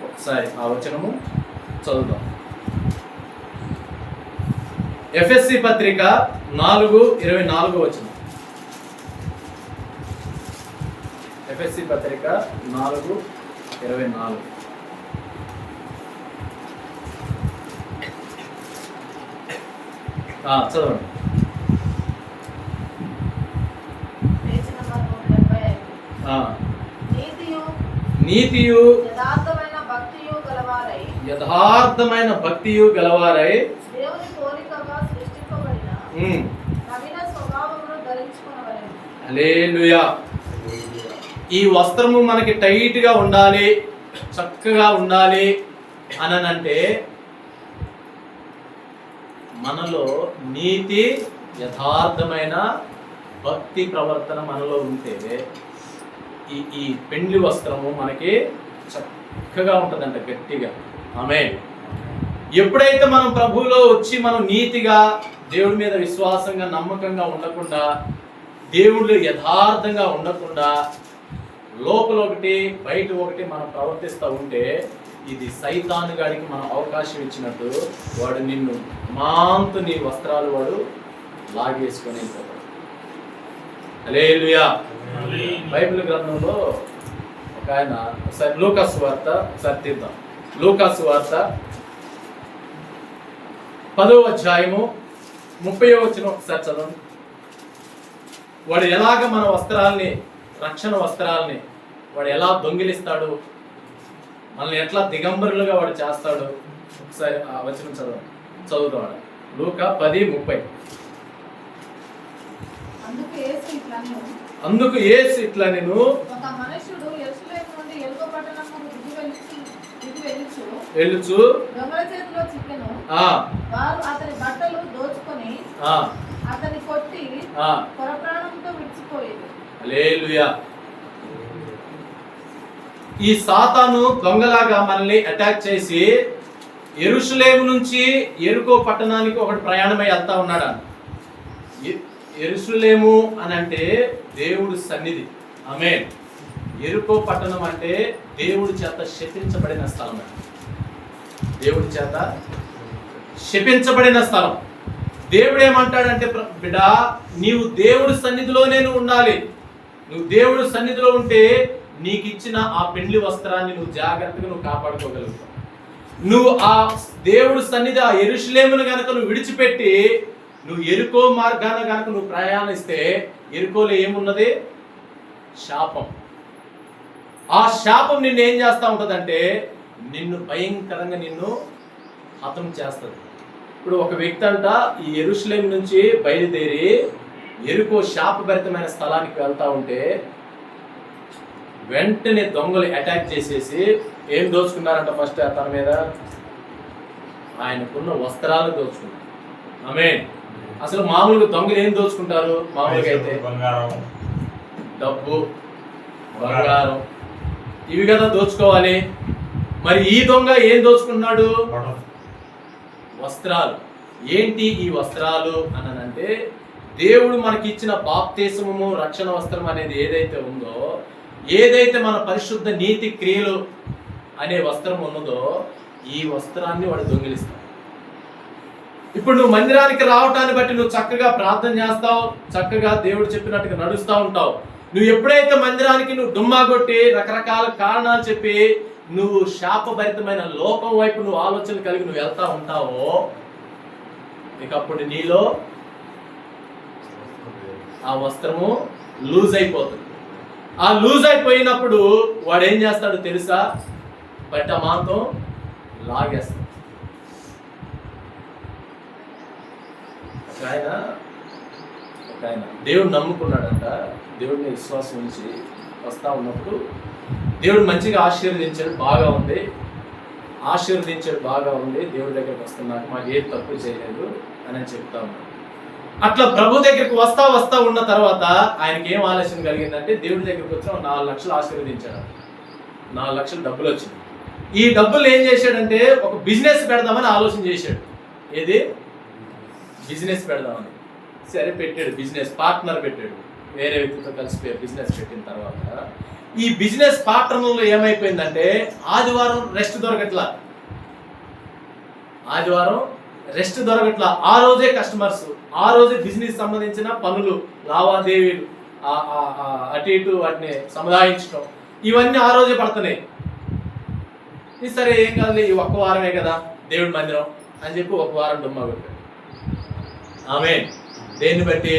ఒకసారి, ఆ వచనము చదువుదాం. ఎఫెస్సి పత్రిక 4:24 వచనం. ఎఫెస్సి పత్రిక 4:24. చదవండి. నీతియు యథార్థమైన భక్తియు గలవారై దేవుని పోలికగా సృష్టింపబడిన నవీన స్వభావమును ధరించుకొనవలెను. హల్లెలూయా. ఈ వస్త్రము మనకి టైట్ గా ఉండాలి, చక్కగా ఉండాలి అనంటే మనలో నీతి యథార్థమైన భక్తి ప్రవర్తన మనలో ఉంటే ఈ పెండ్లి వస్త్రము మనకి చక్కగా ఉంటుందంట, గట్టిగా. ఆమేన్. ఎప్పుడైతే మనం ప్రభువులో వచ్చి మనం నీతిగా దేవుడి మీద విశ్వాసంగా నమ్మకంగా ఉండకుండా, దేవుళ్ళు యథార్థంగా ఉండకుండా, లోపల ఒకటి బయట ఒకటి మనం ప్రవర్తిస్తూ ఉంటే ఇది సైతాను గాడికి మనం అవకాశం ఇచ్చినట్టు వాడు నిన్ను మాంతు నీ వస్త్రాలు వాడు లాగేసుకొని వెళ్ళిపోతాడు. హల్లెలూయా. బైబిల్ గ్రంథంలో ఒక ఆయన, ఒకసారి లూకాసు వార్త ఒకసారి తీద్దాం. లూకాసు వార్త 10వ అధ్యాయము 30వ వచనం ఒకసారి చదవండి. వాడు ఎలాగ మన వస్త్రాల్ని, రక్షణ వస్త్రాలని వాడు ఎలా దొంగిలిస్తాడు, మనల్ని ఎట్లా దిగంబరులుగా వాడు చేస్తాడు, ఒకసారి ఆ వచనం చదువుతాడు. లూకా 10:30. అందుకు యేసు ఇట్లా నేను ఒక మనుష్యుడు యెరూషలేము నుండి యెరికో పట్టణమునకు వెళ్ళుచు దొంగల చేతిలో చిక్కెను. వారు అతని బట్టలు దోచుకొని అతని కొట్టి కొరప్రాణంతో విడిచిపోయేది. హల్లెలూయా. ఈ సాతాను దొంగలాగా మనల్ని అటాక్ చేసి యెరూషలేము నుంచి యెరికో పట్టణానికి ఒకటి ప్రయాణమై వెళ్తా ఉన్నాడు. యెరూషలేము అని అంటే దేవుడి సన్నిధి. ఆమేన్. యెరికో పట్టణం అంటే దేవుడి చేత శపించబడిన స్థలం. దేవుడి చేత శపించబడిన స్థలం. దేవుడు ఏమంటాడంటే, బిడ్డా నీవు దేవుడి సన్నిధిలో నేను ఉండాలి. నువ్వు దేవుడి సన్నిధిలో ఉంటే నీకు ఇచ్చిన ఆ పెండ్లి వస్త్రాన్ని నువ్వు జాగ్రత్తగా నువ్వు కాపాడుకోగలుగుతావు. నువ్వు ఆ దేవుడి సన్నిధి ఆ యెరూషలేమును గనక నువ్వు విడిచిపెట్టి నువ్వు యెరికో మార్గాన గనక నువ్వు ప్రయాణిస్తే యెరికోలో ఏమున్నది? శాపం. ఆ శాపం నిన్ను ఏం చేస్తూ ఉంటుందంటే నిన్ను భయంకరంగా నిన్ను హతం చేస్తుంది. ఇప్పుడు ఒక వ్యక్తి అంట ఈ యెరూషలేము నుంచి బయలుదేరి యెరికో శాపభరితమైన స్థలానికి వెళ్తా ఉంటే వెంటనే దొంగలు అటాక్ చేసేసి ఏం దోచుకున్నారంట? ఫస్ట్ తన మీద ఆయనకున్న వస్త్రాలు దోచుకున్నారు. ఆమేన్. అసలు మామూలుగా దొంగలు ఏం దోచుకుంటారు? మామూలుగా అయితే డబ్బు, బంగారం ఇవి కదా దోచుకోవాలి. మరి ఈ దొంగ ఏం దోచుకున్నాడు? వస్త్రాలు. ఏంటి ఈ వస్త్రాలు అనంటే దేవుడు మనకి ఇచ్చిన బాప్తిస్మము రక్షణ వస్త్రం అనేది ఏదైతే ఉందో, ఏదైతే మన పరిశుద్ధ నీతి క్రియలు అనే వస్త్రం ఉన్నదో ఈ వస్త్రాన్ని వాడు దొంగిలిస్తాడు. ఇప్పుడు నువ్వు మందిరానికి రావటాన్ని బట్టి నువ్వు చక్కగా ప్రార్థన చేస్తావు, చక్కగా దేవుడు చెప్పినట్టుగా నడుస్తూ ఉంటావు. నువ్వు ఎప్పుడైతే మందిరానికి నువ్వు డుమ్మా కొట్టి రకరకాల కారణాలు చెప్పి నువ్వు శాపభరితమైన లోకం వైపు నువ్వు ఆలోచన కలిగి నువ్వు వెళ్తా ఉంటావో ఇక అప్పుడు నీలో ఆ వస్త్రము లూజ్ అయిపోతుంది. ఆ లూజ్ అయిపోయినప్పుడు వాడు ఏం చేస్తాడు తెలుసా? బట్ట మాంతం లాగేస్తాడు. ఒక ఆయన దేవుడు నమ్ముకున్నాడంట. దేవుడిని విశ్వాసం ఉంచి వస్తా ఉన్నప్పుడు దేవుడు మంచిగా ఆశీర్వదించాడు, బాగా ఉంది. దేవుడి దగ్గరికి వస్తున్నాక మాకు ఏది తప్పు చేయలేదు అని చెప్తా ఉన్నాడు. అట్లా ప్రభు దగ్గరికి వస్తా ఉన్న తర్వాత ఆయనకి ఏం ఆలోచన కలిగిందంటే దేవుడి దగ్గరికి వచ్చిన 4 లక్షలు ఆశీర్వదించాడు. 4 లక్షలు డబ్బులు వచ్చింది. ఈ డబ్బులు ఏం చేశాడంటే ఒక బిజినెస్ పెడదామని ఆలోచన చేశాడు. ఏది? బిజినెస్ పెడదామని. సరే పెట్టాడు. బిజినెస్ పార్ట్నర్ పెట్టాడు. వేరే వ్యక్తితో కలిసి బిజినెస్ పెట్టిన తర్వాత ఈ బిజినెస్ పార్ట్నర్లో ఏమైపోయిందంటే ఆదివారం రెస్ట్ దొరకట్లా. ఆ రోజే కస్టమర్స్, ఆ రోజే బిజినెస్ సంబంధించిన పనులు, లావాదేవీలు, అటు ఇటు వాటిని సముదాయించడం, ఇవన్నీ ఆ రోజే పడుతున్నాయి. సరే ఏం కాదు, ఈ ఒక్క వారమే కదా దేవుడి మందిరం అని చెప్పి 1 వారం డుమ్మా పెట్టాడు. ఆమేన్. దేన్ని బట్టి?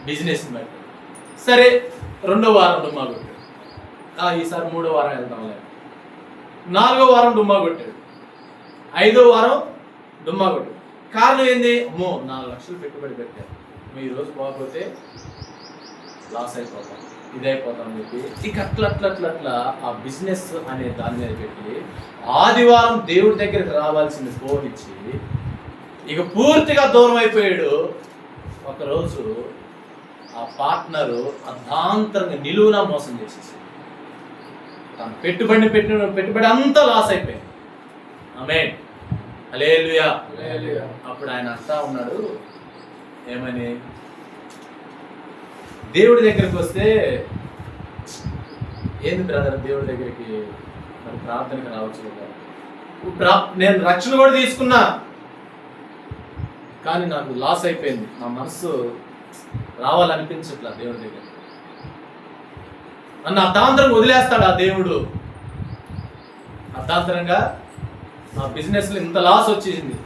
బిజినెస్ని బట్టి. సరే 2వ వారం డుమ్మా కొట్టాడు. ఈసారి 3వ వారం వెళ్తాంలే. 4వ వారం డుమ్మా కొట్టాడు. 5వ వారం డుమ్మా కొట్టాడు. కారణం ఏంది? 4 లక్షలు పెట్టుబడి పెట్టారు, ఈ రోజు పోకపోతే లాస్ అయిపోతాం, ఇదైపోతాం అని చెప్పి ఇక అట్లా ఆ బిజినెస్ అనే దాని మీద పెట్టి ఆదివారం దేవుడి దగ్గరికి రావాల్సింది పోనిచ్చి ఇక పూర్తిగా దూరం అయిపోయాడు. ఒకరోజు ఆ పార్ట్నరు అర్ధాంతరంగా నిలువునా మోసం చేసేసి తన పెట్టుబడి అంతా లాస్ అయిపోయింది. ఆమేన్. హల్లెలూయా. అప్పుడు ఆయన అంటా ఉన్నాడు ఏమని? దేవుడి దగ్గరికి వస్తే ఏంది బ్రదర్, దేవుడి దగ్గరికి మరి ప్రార్థనకి రావచ్చు కదా. నేను రక్షణ కూడా తీసుకున్నా, కానీ నాకు లాస్ అయిపోయింది. నా మనసు రావాలనిపించట్లా దేవుడి దగ్గర. నన్ను అర్ధాంతరంగా వదిలేస్తాడు ఆ దేవుడు. అర్ధాంతరంగా నా బిజినెస్లో ఇంత లాస్ వచ్చేసింది,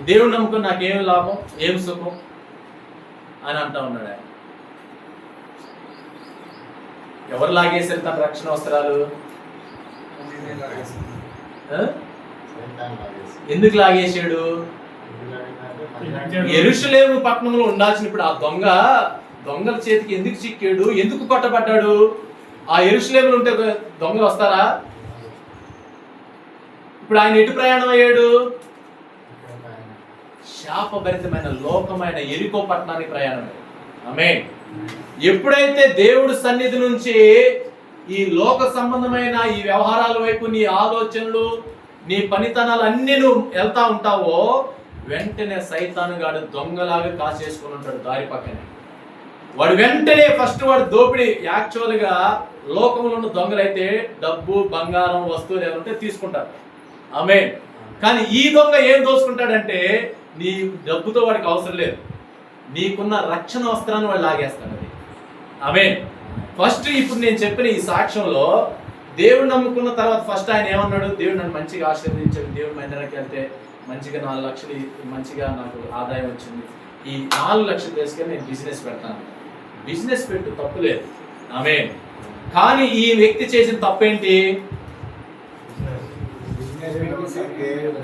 దేవుడు నమ్ముకుని నాకేం లాభం, ఏం సుఖం అని అంటా ఉన్నాడు ఆయన. ఎవరు లాగేశారు తన రక్షణ వస్త్రాలు? ఎందుకు లాగేశాడు? యెరూషలేము పట్టణంలో ఉండాల్సిన ఇప్పుడు ఆ దొంగల చేతికి ఎందుకు చిక్కాడు? ఎందుకు కొట్టబడ్డాడు? ఆ యెరూషలేములో ఉంటే దొంగలు వస్తారా? ఇప్పుడు ఆయన ఎటు ప్రయాణం అయ్యాడు? శాపభరితమైన లోకమైన యెరికో పట్టణానికి ప్రయాణం అయ్యాడు. ఆమేన్. ఎప్పుడైతే దేవుడి సన్నిధి నుంచి ఈ లోక సంబంధమైన ఈ వ్యవహారాల వైపు నీ ఆలోచనలు, నీ పనితనాలు అన్నీ నువ్వు వెళ్తా ఉంటావో, వెంటనే సైతాను గాడు దొంగలాగా కాసేసుకుని ఉంటాడు దారి పక్కనే. వాడు వెంటనే ఫస్ట్ వాడు దోపిడీ. యాక్చువల్గా లోకంలో ఉన్న దొంగలైతే డబ్బు, బంగారం, వస్తువులు ఏమైనా ఉంటే తీసుకుంటారు. ఆమేన్. కానీ ఈ దొంగ ఏం దోచుకుంటాడంటే, నీ డబ్బుతో వాడికి అవసరం లేదు, నీకున్న రక్షణ వస్త్రాన్ని వాడు లాగేస్తాడు. అది ఆమేన్. ఫస్ట్ ఇప్పుడు నేను చెప్పిన ఈ సాక్ష్యంలో దేవుడు నమ్ముకున్న తర్వాత ఫస్ట్ ఆయన ఏమన్నాడు? దేవుడు నన్ను మంచిగా ఆశీర్వదించాడు, దేవుడు మందిరానికి వెళ్తే మంచిగా 4 లక్షలు మంచిగా నాకు ఆదాయం వచ్చింది, ఈ 4 లక్షలు తీసుకొని నేను బిజినెస్ పెడతాను. బిజినెస్ పెట్టు, తప్పు లేదు. ఆమేన్. కానీ ఈ వ్యక్తి చేసిన తప్పేంటి?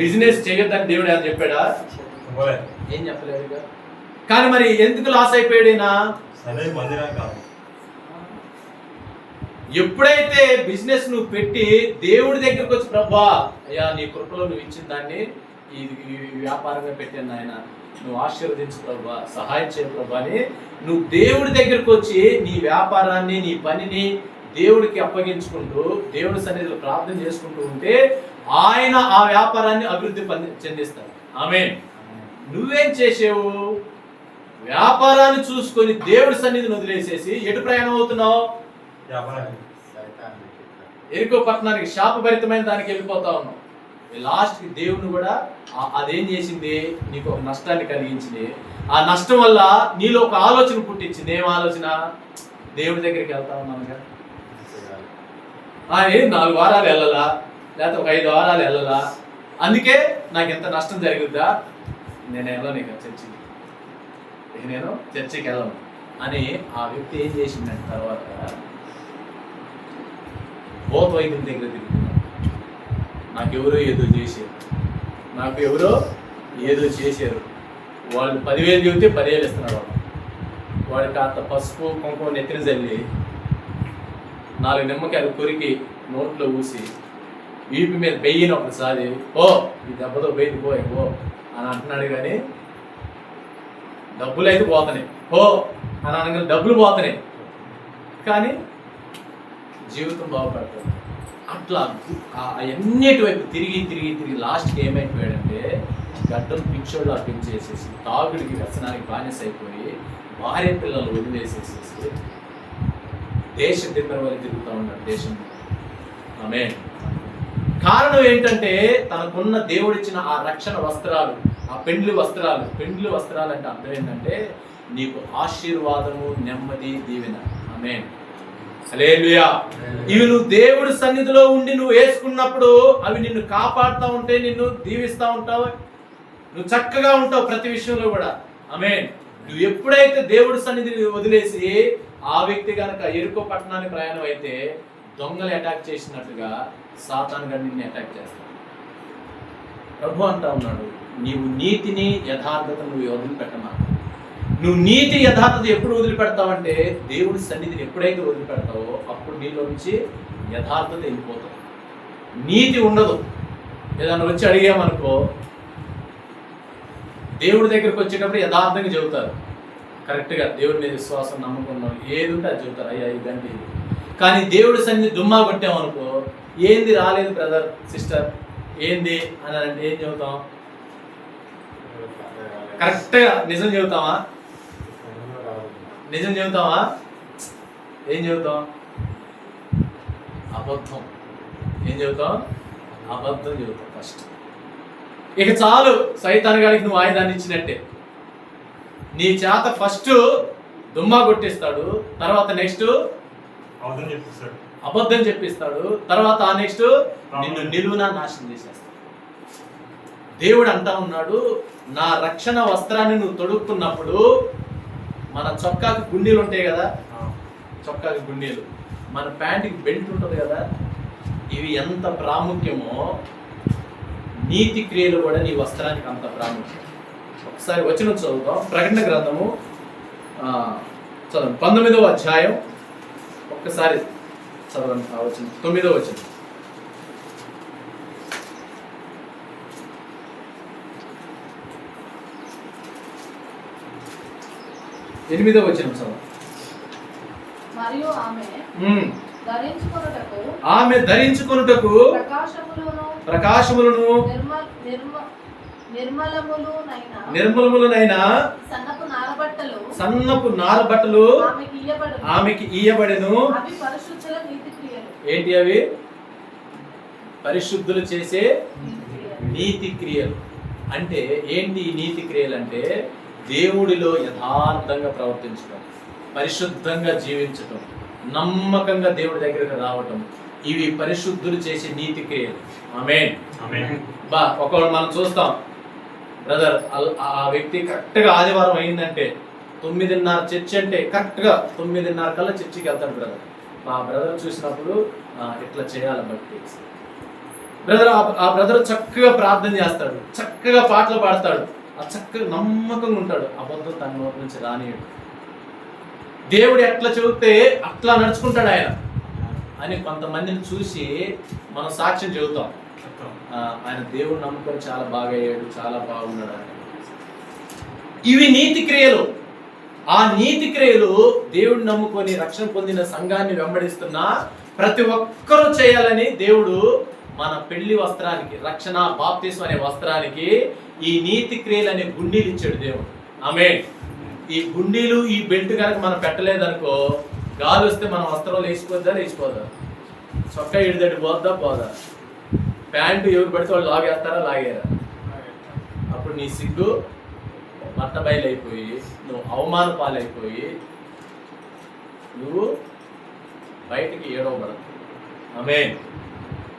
బిజినెస్ చేయొద్దని దేవుడు ఏమైనా చెప్పాడా? ఏం చెప్పలేదు. కానీ మరి ఎందుకు లాస్ అయిపోయాడేనా? ఎప్పుడైతే బిజినెస్ నువ్వు పెట్టి దేవుడి దగ్గరకు వచ్చి, ప్రభా అయ్యా నీ కృపలో నువ్వు ఇచ్చిన దాన్ని ఈ వ్యాపారంగా పెట్టాను నాయన, నువ్వు ఆశీర్వదించు ప్రభా, సహాయం చేయ ప్రభా అని నువ్వు దేవుడి దగ్గరకు వచ్చి నీ వ్యాపారాన్ని, నీ పనిని దేవుడికి అప్పగించుకుంటూ దేవుడి సన్నిధిలో ప్రార్థన చేసుకుంటూ ఉంటే ఆయన ఆ వ్యాపారాన్ని అభివృద్ధి చెందిస్తాడు. ఆమేన్. నువ్వేం చేసావు? వ్యాపారాన్ని చూసుకొని దేవుడి సన్నిధిని వదిలేసేసి ఎటు ప్రయాణం అవుతున్నావు? ఎరుకో పట్టణానికి, శాపభరితమైన దానికి వెళ్ళిపోతా ఉన్నావు. లాస్ట్కి దేవుని కూడా అదేం చేసింది? నీకు ఒక నష్టాన్ని కలిగించింది. ఆ నష్టం వల్ల నీలో ఒక ఆలోచన పుట్టించింది. ఏం ఆలోచన? దేవుడి దగ్గరికి వెళ్తా ఉన్నానుగా, 4 వారాలు వెళ్ళాలా, లేకపోతే ఒక 5 వారాలు వెళ్ళాలా, అందుకే నాకు ఎంత నష్టం జరుగుద్దా, నేను వెళ్ళను ఇక చర్చికి, ఇక నేను చర్చికి వెళ్ళను అని ఆ వ్యక్తి ఏం చేసిందంటే తర్వాత భూత వైద్యుల దగ్గర తిరుగుతున్నాడు. నాకెవరో ఏదో చేశారు, వాళ్ళు 10,000 చెబితే 10,000 ఇస్తున్నాడు. వాడికి అంత పసుపు కుంకుమ నెత్తిన చల్లి 4 నిమ్మకాయలు కొరికి నోట్లో ఊసి వీపు మీద బెయ్యిన ఒకసారి, ఓ ఈ దెబ్బతో బయటికి పో అని అంటున్నాడు. కానీ డబ్బులు అయితే పోతున్నాయి, ఓ అని అనగానే డబ్బులు పోతున్నాయి, కానీ జీవితం బాగుపడుతుంది. అట్లా అన్నిటి వైపు తిరిగి లాస్ట్కి ఏమైపోయాడంటే, గడ్డం పిచ్చోళ్ళ పెంచేసేసి, తాగుడికి వ్యసనానికి బానిస అయిపోయి, భార్య పిల్లలు వదిలేసేసేసి దేశ దిబ్బర వల్ల తిరుగుతూ ఉన్నాడు దేశంలో. ఆమేన్. కారణం ఏంటంటే, తనకున్న దేవుడిచ్చిన ఆ రక్షణ వస్త్రాలు, ఆ పెండ్లి వస్త్రాలు అంటే అర్థం ఏంటంటే, నీకు ఆశీర్వాదము, నెమ్మది, దీవెన. ఆమేన్. హల్లెలూయా. ఇవి నువ్వు దేవుడి సన్నిధిలో ఉండి నువ్వు వేసుకున్నప్పుడు అవి నిన్ను కాపాడుతూ ఉంటే, నిన్ను దీవిస్తూ ఉంటావు, నువ్వు చక్కగా ఉంటావు ప్రతి విషయంలో కూడా. ఆమేన్. నువ్వు ఎప్పుడైతే దేవుడి సన్నిధిని వదిలేసి ఆ వ్యక్తి కనుక ఎరుకో పట్టణానికి ప్రయాణం అయితే, దొంగలు అటాక్ చేసినట్టుగా సాతాను గారు నిన్ను అటాక్ చేస్తాడు. ప్రభు అంటా ఉన్నాడు, నీవు నీతిని యథార్థతను నువ్వు వదిలిపెట్టమా. నువ్వు నీతి యథార్థత ఎప్పుడు వదిలిపెడతావంటే, దేవుడి సన్నిధిని ఎప్పుడైతే వదిలిపెడతావో అప్పుడు నీలో నుంచి యథార్థత వెళ్ళిపోతావు, నీతి ఉండదు. ఏదన్నా వచ్చి అడిగామనుకో, దేవుడి దగ్గరికి వచ్చేటప్పుడు యథార్థంగా చెబుతారు, కరెక్ట్గా దేవుడి మీద విశ్వాసం నమ్మకం ఏది ఉంటే అది చెబుతారు, అయ్యా ఇదంటే ఇది. కానీ దేవుడి సన్నిధి దుమ్మా కొట్టామనుకో, ఏంది రాలేదు బ్రదర్ సిస్టర్ ఏంది అని అంటే ఏం చెబుతాం? కరెక్ట్గా నిజం చెబుతామా? ఏం చెబుతాం? అబద్ధం. ఏం చెబుతాం? అబద్ధం చెబుతాం ఫస్ట్. ఇక చాలు, సైతాన్ గారికి నువ్వు ఆయుధాన్ని ఇచ్చినట్టే. నీ చేత ఫస్ట్ దుమ్మా కొట్టిస్తాడు, తర్వాత నెక్స్ట్ అబద్ధం చెప్పిస్తాడు, తర్వాత నెక్స్ట్ నిన్ను నిలువునా నాశనం చేసేస్తాడు. దేవుడు అంటా ఉన్నాడు, నా రక్షణ వస్త్రాన్ని నువ్వు తొడుక్కున్నప్పుడు, మన చొక్కాకి గుండీలు ఉంటాయి కదా, చొక్కాకి గుండీలు, మన ప్యాంటుకి బెల్ట్ ఉంటుంది కదా, ఇవి ఎంత ప్రాముఖ్యమో నీతి క్రియలు కూడా నీ వస్త్రానికి అంత ప్రాముఖ్యం. ఒకసారి వచనం చదువుతాం, ప్రకటన గ్రంథము చదవండి 19వ అధ్యాయం, ఒక్కసారి చదవండి ఆ వచనం, 9వ వచనం. ఎనిమిదవ వచనం చదవండి. మరియు ఆమె ధరించుకొనుటకు ఆమె ధరించుకొనుటకు ప్రకాశములను నిర్మలములనైన సన్నపు నారబట్టలు ఆమెకి ఇయ్యబడెను. ఏంటి అవి? పరిశుద్ధులు చేసే నీతి క్రియలు. అంటే ఏంటి ఈ నీతి క్రియలు? అంటే దేవుడిలో యథార్థంగా ప్రవర్తించడం, పరిశుద్ధంగా జీవించటం, నమ్మకంగా దేవుడి దగ్గరకు రావటం, ఇవి పరిశుద్ధులు చేసే నీతి క్రియలు. ఆమేన్. ఒకవేళ మనం చూస్తాం, బ్రదర్ ఆ వ్యక్తి కరెక్ట్గా ఆదివారం అయిందంటే 9:30 చర్చి అంటే కరెక్ట్గా 9:30 కల్లా చర్చికి వెళ్తాడు బ్రదర్. మా బ్రదర్ చూసినప్పుడు ఇట్లా చేయాలి బట్టి బ్రదర్, ఆ బ్రదర్ చక్కగా ప్రార్థన చేస్తాడు, చక్కగా పాటలు పాడతాడు, ఆ చక్కగా నమ్మకంగా ఉంటాడు. అబద్ధం తన నోటి నుంచి రానియడు. దేవుడు ఎట్లా చెబితే అట్లా నడుచుకుంటాడు ఆయన అని కొంతమందిని చూసి మనం సాక్ష్యం చెబుతాం. ఆయన దేవుడు నమ్ముకొని చాలా బాగా అయ్యాడు, చాలా బాగున్నాడు అని. ఇవి నీతి క్రియలు. ఆ నీతి క్రియలు దేవుడు నమ్ముకొని రక్షణ పొందిన సంఘాన్ని వెంబడిస్తున్న ప్రతి ఒక్కరూ చేయాలని దేవుడు మన పెళ్లి వస్త్రానికి, రక్షణ బాప్తిస్మం అనే వస్త్రానికి ఈ నీతి క్రియలు అనే గుండీలు ఇచ్చాడు దేవుడు. ఆమేన్. ఈ గుండీలు, ఈ బెల్ట్ కనుక మనం పెట్టలేదనుకో, గాలి వస్తే మన వస్త్రం లేచిపోదా? చొక్కా ఇడిదడి పోదా? ప్యాంటు ఎవరు పడితే వాళ్ళు లాగేస్తారా? లాగేరా? అప్పుడు నీ సిగ్గు మట్ట బయలైపోయి, నువ్వు అవమాన పాలైపోయి, నువ్వు బయటికి ఏడవబడదు. ఆమేన్.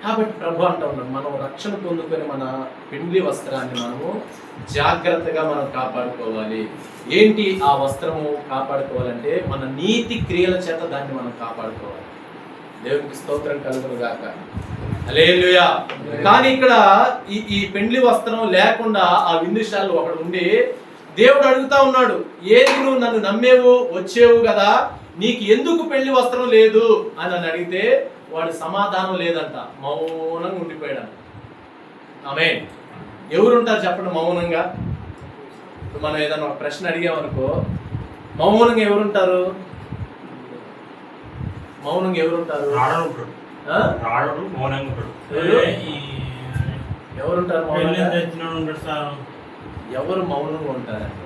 కాబట్టి ప్రభు అంటా ఉన్నాడు, మనం రక్షణ పొందుకొని మన పెండ్లి వస్త్రాన్ని మనము జాగ్రత్తగా మనం కాపాడుకోవాలి. ఏంటి ఆ వస్త్రము కాపాడుకోవాలంటే మన నీతి క్రియల చేత దాన్ని మనం కాపాడుకోవాలి. దేవునికి స్తోత్రం కలుగును గాక. హల్లెలూయా. కానీ ఇక్కడ ఈ పెండ్లి వస్త్రం లేకుండా ఆ విందుశాలలో ఒకడు ఉండి దేవుడు అడుగుతా ఉన్నాడు, ఏది నువ్వు నన్ను నమ్మేవు, వచ్చేవు కదా, నీకు ఎందుకు పెళ్లి వస్త్రం లేదు అని అడిగితే వాడు సమాధానం లేదంట, మౌనంగా ఉండిపోయాడు. ఆమేన్. ఎవరుంటారు చెప్పండి మౌనంగా? మనం ఏదైనా ఒక ప్రశ్న అడిగామనుకో, మౌనంగా ఎవరుంటారు? మౌనంగా ఎవరుంటారు? ఎవరుంటారు మౌనంగా? ఎవరు మౌనంగా ఉంటారంటే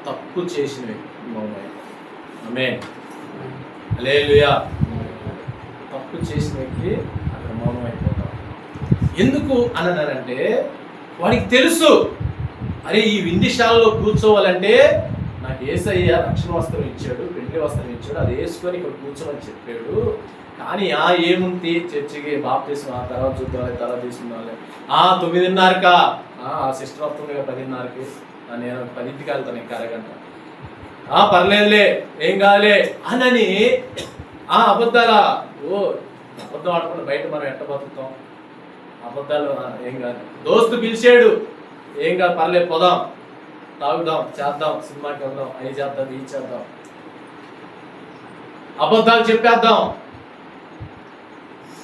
తప్పు చేసిన వ్యక్తి మౌనం. ఆమేన్. హల్లెలూయా. తప్పు చేసిన వ్యక్తి అక్కడ మౌనం అయిపోతాం. ఎందుకు అన్నారంటే వాడికి తెలుసు, అరే ఈ విందుశాలలో కూర్చోవాలంటే నాకు యేసయ్య రక్షణ వస్త్రం ఇచ్చాడు, పెళ్లి వస్త్రం ఇచ్చాడు, అది వేసుకొని ఇక్కడ కూర్చోమని చెప్పాడు. కానీ ఏముంది చర్చికి బాప్తిస్మం తర్వాత చూద్దాం, తర్వాత తీసుకుందాం, 9:30కా ఆ సిస్టర్ వస్తుంది 10:30కి, నేను 10కి వెళ్తాను, ఇంకా అరగంట, పర్లేదులే ఏం కాదులే అని అబద్ధాలా? అబద్ధం ఆడకుండా బయట మనం ఎట్ట బతుకుతాం? అబద్ధాలు ఏం కాదు. దోస్తు పిలిచాడు, ఏం కాదు పర్లేదు, పోదాం, తాగుదాం, చేద్దాం, సినిమాకి వెళ్దాం, అవి చేద్దాం, ఇది చేద్దాం, అబద్ధాలు చెప్పేద్దాం.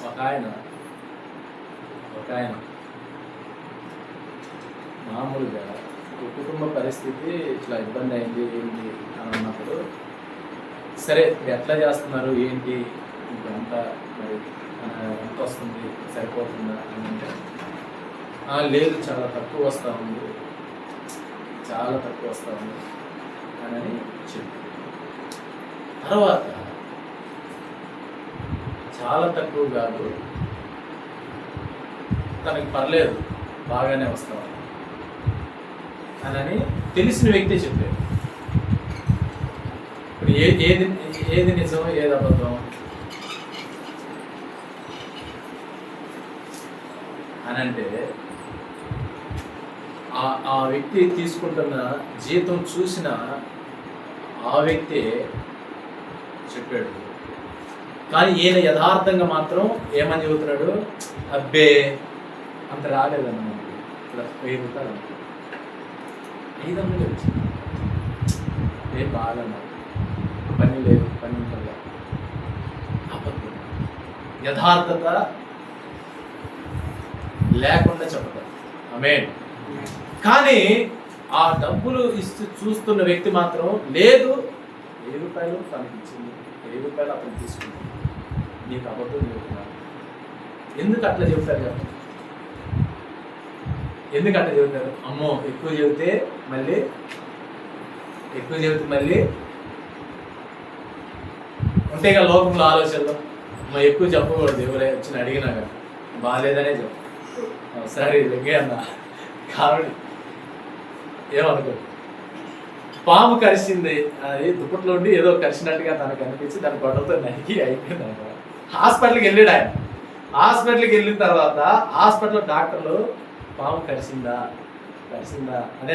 ఒక ఆయన మామూలుగా కుటుంబ పరిస్థితి ఇట్లా ఇబ్బంది అయింది ఏంటి అని అన్నప్పుడు, సరే ఎట్లా చేస్తున్నారు ఏంటి, ఇంకంతా మరి ఎంత వస్తుంది, సరిపోతుందా అని అంటే, లేదు చాలా తక్కువ వస్తూ ఉంది అని చెప్పి, తర్వాత చాలా తక్కువ కాదు, తనకి పర్లేదు బాగానే వస్తాం అని తెలిసిన వ్యక్తే చెప్పాడు. ఇప్పుడు ఏది నిజం, ఏది అబద్ధం అని అంటే, ఆ వ్యక్తి తీసుకుంటున్న జీతం చూసిన ఆ వ్యక్తి చెప్పాడు. కానీ ఈయన యథార్థంగా మాత్రం ఏమని చెబుతున్నాడు, అబ్బే అంత రాలేదన్న, ఇలా 1000 రూపాయలు 500 వచ్చింది, ఏం బాగాలన్నా, పని లేదు, పని ఉంటుందా? అబద్ధం, యథార్థత లేకుండా చెప్పడం. ఆమేన్. కానీ ఆ డబ్బులు ఇస్తూ చూస్తున్న వ్యక్తి మాత్రం లేదు, రూపాయలు తనకి ఇచ్చింది, 1000 రూపాయలు అతను తీసుకుంది. నీకు అబద్ధం చెబుతున్నాను. ఎందుకు అట్లా చెబుతారు కదా? ఎందుకు అట్లా చెబుతారు? అమ్మో ఎక్కువ చెబితే మళ్ళీ ఉంటాయి కదా లోకంలో ఆలోచనలో. అమ్మ ఎక్కువ చెప్పకూడదు, ఎవరే వచ్చిన అడిగినా కదా, బాగాలేదనే చెప్పు. సరే దగ్గే అన్న కాబట్టి ఏమనుకో. పాము కరిచింది, అది దుప్పట్లో ఉండి ఏదో కరిచినట్టుగా తనకు అనిపించి దాని గొడవతో నరికి అయిపోయింది అనమాట. హాస్పిటల్కి వెళ్ళాడు ఆయన. హాస్పిటల్కి వెళ్ళిన తర్వాత హాస్పిటల్లో డాక్టర్లు పాము కరిచిందా అదే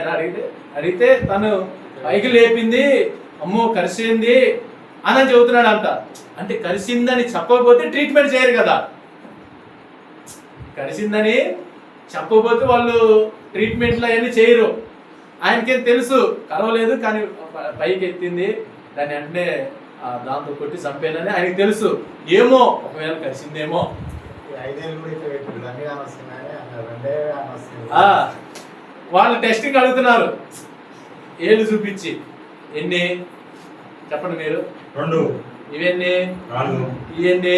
అడిగితే తను పైకి లేపింది, అమ్మో కరిచింది అని చెబుతున్నాడు అంట. అంటే కరిసిందని చెప్పకపోతే ట్రీట్మెంట్ చేయరు కదా. కరిసిందని చెప్పకపోతే వాళ్ళు ట్రీట్మెంట్లు అవన్నీ చేయరు. ఆయనకేం తెలుసు కరవలేదు, కానీ పైకి ఎత్తింది, దాన్ని వెంటనే దాంతో కొట్టి చంపేనని ఆయనకి తెలుసు. ఏమో ఒకవేళ కలిసిందేమో. వాళ్ళు టెస్టింగ్ అడుగుతున్నారు ఏళ్ళు చూపించి. ఎన్ని చెప్పండి మీరు? 2. ఇవన్నీ ఇవన్నీ.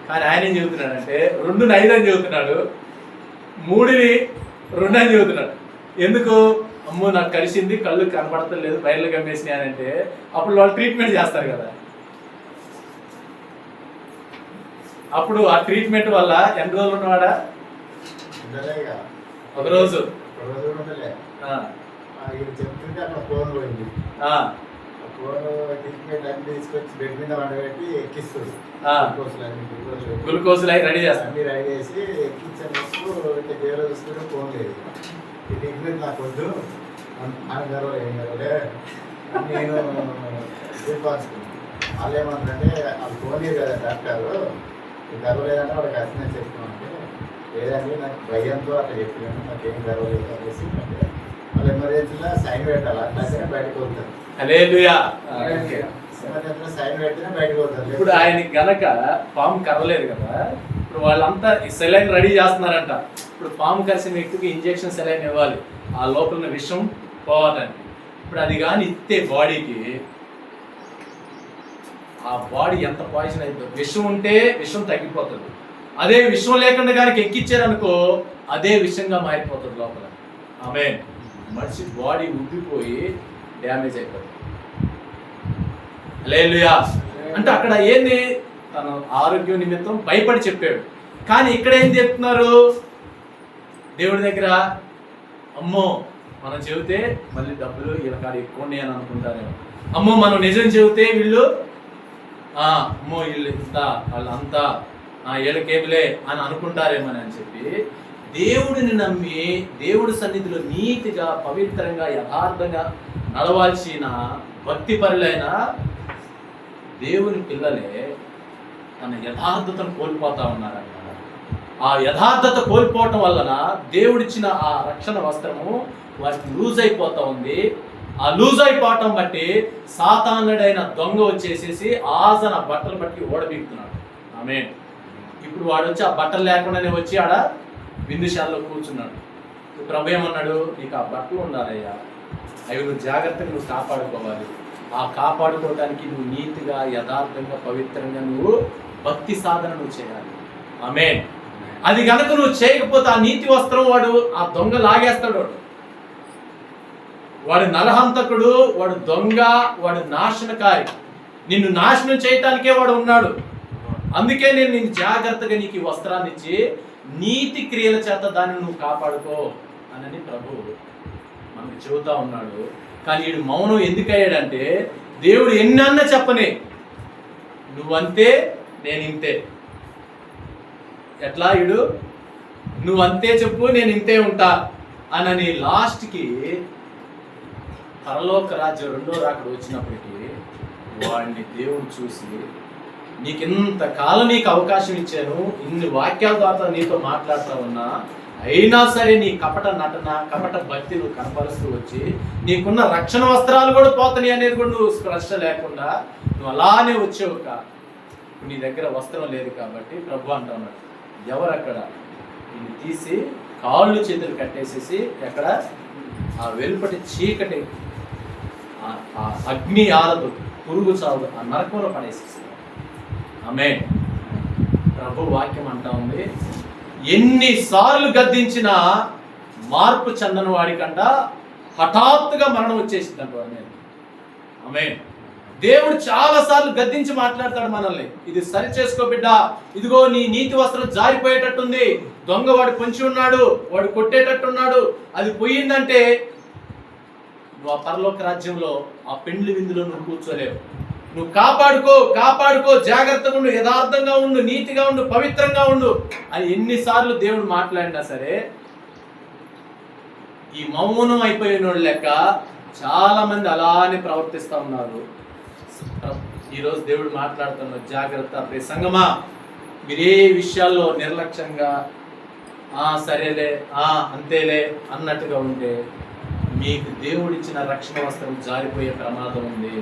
కానీ ఆయన ఏం చెబుతున్నాడంటే 2ని 5 అని చెబుతున్నాడు, 3ని 2 అని చెబుతున్నాడు. ఎందుకు? అమ్మో నాకు కలిసింది, కళ్ళు కనపడతలేదు, బయలు గమ్మేసినాయి అంటే అప్పుడు వాళ్ళు ట్రీట్మెంట్ చేస్తారు కదా. అప్పుడు ఆ ట్రీట్మెంట్ వల్ల ఎన్ని రోజులు ఉన్నవాడా? ఒక రోజు. చెప్తుంటే అక్కడ ఫోన్ పోయింది. ఫోన్ ట్రీట్మెంట్ అన్ని తీసుకొచ్చి బెడ్ మీద వండబెట్టి ఎక్కిస్తుంది. గ్లూకోజ్ రెడీ చేస్తాను. అన్ని రెడీ చేసి ఎక్కించినప్పుడు ఇట్లా దేవుడు చూసుకుంటే ఫోన్ లేదు. ఈ ట్రీట్మెంట్ నాకు వద్దు అని గర్వలే నేను చూపాల్సుకున్నాను. వాళ్ళు ఏమంటారంటే వాళ్ళు ఫోన్ లేదు కదా డాక్టర్, గర్వలేదంటే వాళ్ళకి అర్థం చెప్తున్నామంటే లేదండి నాకు భయంతో అట్లా చెప్పినాను, నాకు ఏం గర్వలేదు అనేసి వాళ్ళు ఎమర్జెన్సీలో సైన్ పెట్టాలి, అట్లా బయటకు వెళ్తారు. సైన్ పెడితేనే బయటకు వెళ్తారు. ఇప్పుడు ఆయనకి గనక పాము కరవలేదు కదా, ఇప్పుడు వాళ్ళంతా సెలైన్ రెడీ చేస్తున్నారంట. ఇప్పుడు పాము కరిసిన వ్యక్తికి ఇంజెక్షన్ సెలైన్ ఇవ్వాలి, ఆ లోపల విషం పోవాలని. ఇప్పుడు అది కానీ ఇస్తే బాడీకి, ఆ బాడీ ఎంత పాయిజన్ అవుతుందో. విషం ఉంటే విషం తగ్గిపోతుంది, అదే విషం లేకుండా కానీ ఎక్కిచ్చారనుకో అదే విషంగా మారిపోతుంది లోపల. ఆమె మనిషి బాడీ ఉబ్బిపోయి డ్యామేజ్ అయిపోతుంది. హల్లెలూయా. అంటే అక్కడ ఏంది, తన ఆరోగ్యం నిమిత్తం భయపడి చెప్పాడు. కానీ ఇక్కడ ఏం చెప్తున్నారు దేవుడి దగ్గర? అమ్మో మనం చెబితే మళ్ళీ డబ్బులు వీళ్ళ కాడ ఎక్కువ ఉన్నాయి అని అనుకుంటారేమో. అమ్మో మనం నిజం చెబితే వీళ్ళు అమ్మో వీళ్ళు ఇంత వాళ్ళంతా ఏళ్ళకేమిలే అని అనుకుంటారేమో అని చెప్పి దేవుడిని నమ్మి దేవుడి సన్నిధిలో నీతిగా పవిత్రంగా యథార్థంగా నడవాల్సిన భక్తి పరులైన దేవుని పిల్లలే తన యథార్థతను కోల్పోతా ఉన్నారన్నమాట. ఆ యథార్థత కోల్పోవటం వలన దేవుడిచ్చిన ఆ రక్షణ వస్త్రము వారికి లూజ్ అయిపోతా ఉంది. ఆ లూజ్ అయిపోవటం బట్టి సాతానుడైన దొంగ వచ్చేసేసి ఆజన బట్టలు బట్టి ఓడబీగుతున్నాడు. ఆమేన్. ఇప్పుడు వాడు వచ్చి ఆ బట్టలు లేకుండానే వచ్చి ఆడ విందుశాలలో కూర్చున్నాడు. ప్రభు ఏమన్నాడు? నీకు ఆ బట్టలు ఉండాలయ్యా, అవి నువ్వు జాగ్రత్తగా నువ్వు కాపాడుకోవాలి. ఆ కాపాడుకోవడానికి నువ్వు నీతిగా యథార్థంగా పవిత్రంగా నువ్వు భక్తి సాధన నువ్వు చేయాలి. ఆమేన్. అది కనుక నువ్వు చేయకపోతే ఆ నీతి వస్త్రం వాడు ఆ దొంగ లాగేస్తాడు. వాడు నరహంతకుడు, వాడు దొంగ, వాడు నాశనకారి. నిన్ను నాశనం చేయటానికే వాడు ఉన్నాడు. అందుకే నేను నీకు జాగ్రత్తగా నీకు ఈ వస్త్రాన్ని ఇచ్చి నీతి క్రియల చేత దాన్ని నువ్వు కాపాడుకో అని ప్రభు మనకు చెబుతా ఉన్నాడు. కానీ వీడు మౌనం ఎందుకయ్యాడంటే దేవుడు ఎన్నన్నా చెప్పనే, నువ్వంతే నేను ఇంతే. ఎట్లా వీడు? నువ్వంతే చెప్పు నేను ఇంతే ఉంటా అని లాస్ట్కి పరలోక రాజ్యం రెండో రాకడ వచ్చినప్పటికీ వాడిని దేవుడు చూసి, నీకు ఇంతకాలం నీకు అవకాశం ఇచ్చాను, ఇన్ని వాక్యాల ద్వారా నీతో మాట్లాడుతూ ఉన్నా, అయినా సరే నీ కపట నటన కపట భక్తి నువ్వు కనపరుస్తూ వచ్చి నీకున్న రక్షణ వస్త్రాలు కూడా పోతాయి అనేది కూడా నువ్వు స్పర్శ లేకుండా నువ్వు అలానే వచ్చావు. నీ దగ్గర వస్త్రం లేదు కాబట్టి ప్రభు అంటున్నాడు, ఎవరు అక్కడ నిన్ను తీసి కాళ్ళు చేతులు కట్టేసేసి ఎక్కడ ఆ వెలుపటి చీకటి ఆ అగ్ని ఆరదు పురుగు చావు, ఆ నరకంలో పడేసేస్తాడు. ఆమేన్. ప్రభు వాక్యం అంటా ఉంది, ఎన్నిసార్లు గద్దించినా మార్పు చెందని వాడికంట హఠాత్తుగా మరణం వచ్చేసింది అంటాడు. నేను ఆమేన్. దేవుడు చాలా సార్లు గద్దించి మాట్లాడతాడు మనల్ని, ఇది సరి చేసుకో బిడ్డ, ఇదిగో నీ నీతి వస్త్రం జారిపోయేటట్టుంది, దొంగ వాడు పొంచి ఉన్నాడు, వాడు కొట్టేటట్టున్నాడు, అది పోయిందంటే నువ్వు ఆ పరలోక రాజ్యంలో ఆ పెండ్లి విందులో నువ్వు కూర్చోలేవు. నువ్వు కాపాడుకో, జాగ్రత్తగా ఉండు, యథార్థంగా ఉండు, నీతిగా ఉండు, పవిత్రంగా ఉండు అని ఎన్నిసార్లు దేవుడు మాట్లాడినా సరే ఈ మౌనం అయిపోయిన వాళ్ళు లెక్క చాలా మంది అలానే ప్రవర్తిస్తూ ఉన్నారు. ఈరోజు దేవుడు మాట్లాడుతున్నారు, జాగ్రత్త ప్రియ సంగమా, మీరే విషయాల్లో నిర్లక్ష్యంగా సరేలే అంతేలే అన్నట్టుగా ఉంటే మీకు దేవుడిచ్చిన రక్షణ వస్త్రం జారిపోయే ప్రమాదం ఉంది.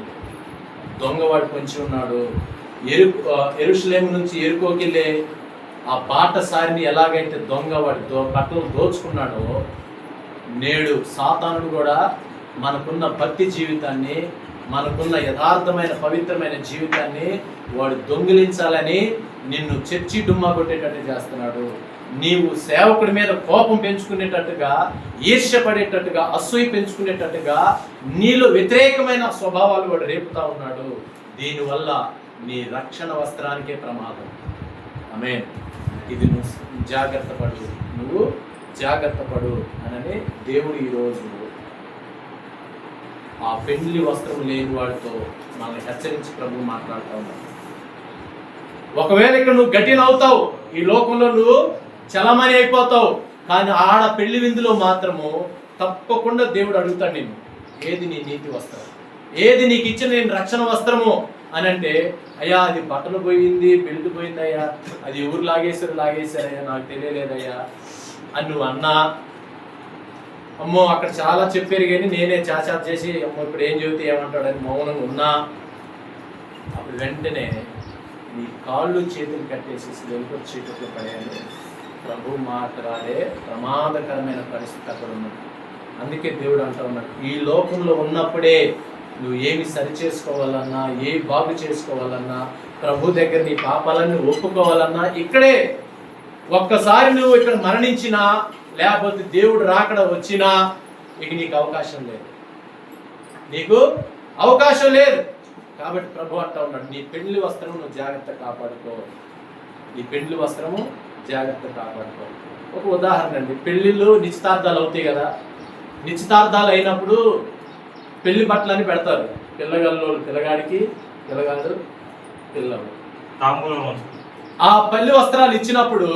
దొంగవాడు పొంచి ఉన్నాడు. యెరూషలేము నుంచి యెరికోకెళ్ళే ఆ బాటసారిని ఎలాగైతే దొంగవాడు బట్టలు దోచుకున్నాడో, నేడు సాతానుడు కూడా మనకున్న భక్తి జీవితాన్ని, మనకున్న యథార్థమైన పవిత్రమైన జీవితాన్ని వాడు దొంగిలించాలని నిన్ను చర్చి డుమ్మా కొట్టేటట్టు చేస్తున్నాడు. నీవు సేవకుడి మీద కోపం పెంచుకునేటట్టుగా, ఈర్ష్యపడేటట్టుగా, అసూయ పెంచుకునేటట్టుగా నీలో వ్యతిరేకమైన స్వభావాలు వాడు రేపుతా ఉన్నాడు. దీనివల్ల నీ రక్షణ వస్త్రానికే ప్రమాదం. ఆమేన్. ఇది నువ్వు జాగ్రత్త పడు అని దేవుడు ఈరోజు ఆ పెండ్లి వస్త్రం లేని వాడితో మనల్ని హెచ్చరించి ప్రభు మాట్లాడుతూ ఉన్నాడు. ఒకవేళ ఇక్కడ నువ్వు గట్టినవుతావు, ఈ లోకంలో నువ్వు చలమని అయిపోతావు, కానీ ఆడ పెళ్లి విందులో మాత్రము తప్పకుండా దేవుడు అడుగుతాడు నిన్ను, ఏది నీ నీతి వస్త్రం, ఏది నీకు ఇచ్చిన నేను రక్షణ వస్త్రము అని అంటే, అయ్యా అది బట్టలు పోయింది, బెల్ట్ పోయిందయ్యా, అది ఎవరు లాగేశారయ్యా నాకు తెలియలేదయ్యా అని నువ్వు అన్నా, అమ్మో అక్కడ చాలా చెప్పారు కానీ నేనే చాచాప్ చేసి అమ్మో ఇప్పుడు ఏం చెబితే ఏమంటాడని మౌనంగా ఉన్నా, అప్పుడు వెంటనే నీ కాళ్ళు చేతులు కట్టేసి వెలుపొచ్చి చీకట్లో పడేయాలి. ప్రభు మాట్లాడే ప్రమాదకరమైన పరిస్థితి అక్కడ ఉన్నది. అందుకే దేవుడు అంటూ ఉన్నాడు, ఈ లోకంలో ఉన్నప్పుడే నువ్వు ఏమి సరి చేసుకోవాలన్నా, ఏమి బాగు చేసుకోవాలన్నా, ప్రభు దగ్గర నీ పాపాలన్నీ ఒప్పుకోవాలన్నా ఇక్కడే. ఒక్కసారి నువ్వు ఇక్కడ మరణించినా, లేకపోతే దేవుడు రాకడ వచ్చినా ఇక నీకు అవకాశం లేదు. కాబట్టి ప్రభు అంటా ఉన్నాడు, నీ పెండ్లి వస్త్రము నువ్వు జాగ్రత్త కాపాడుకో, నీ పెండ్లి వస్త్రము జాగ్రత్త కాపాడుకో. ఒక ఉదాహరణ అండి, పెళ్లిళ్ళు నిశ్చితార్థాలు అవుతాయి కదా, నిశ్చితార్థాలు అయినప్పుడు పెళ్లి బట్టలని పెడతారు, పిల్లగాడికి పిల్లలు. ఆ పెళ్లి వస్త్రాలు ఇచ్చినప్పుడు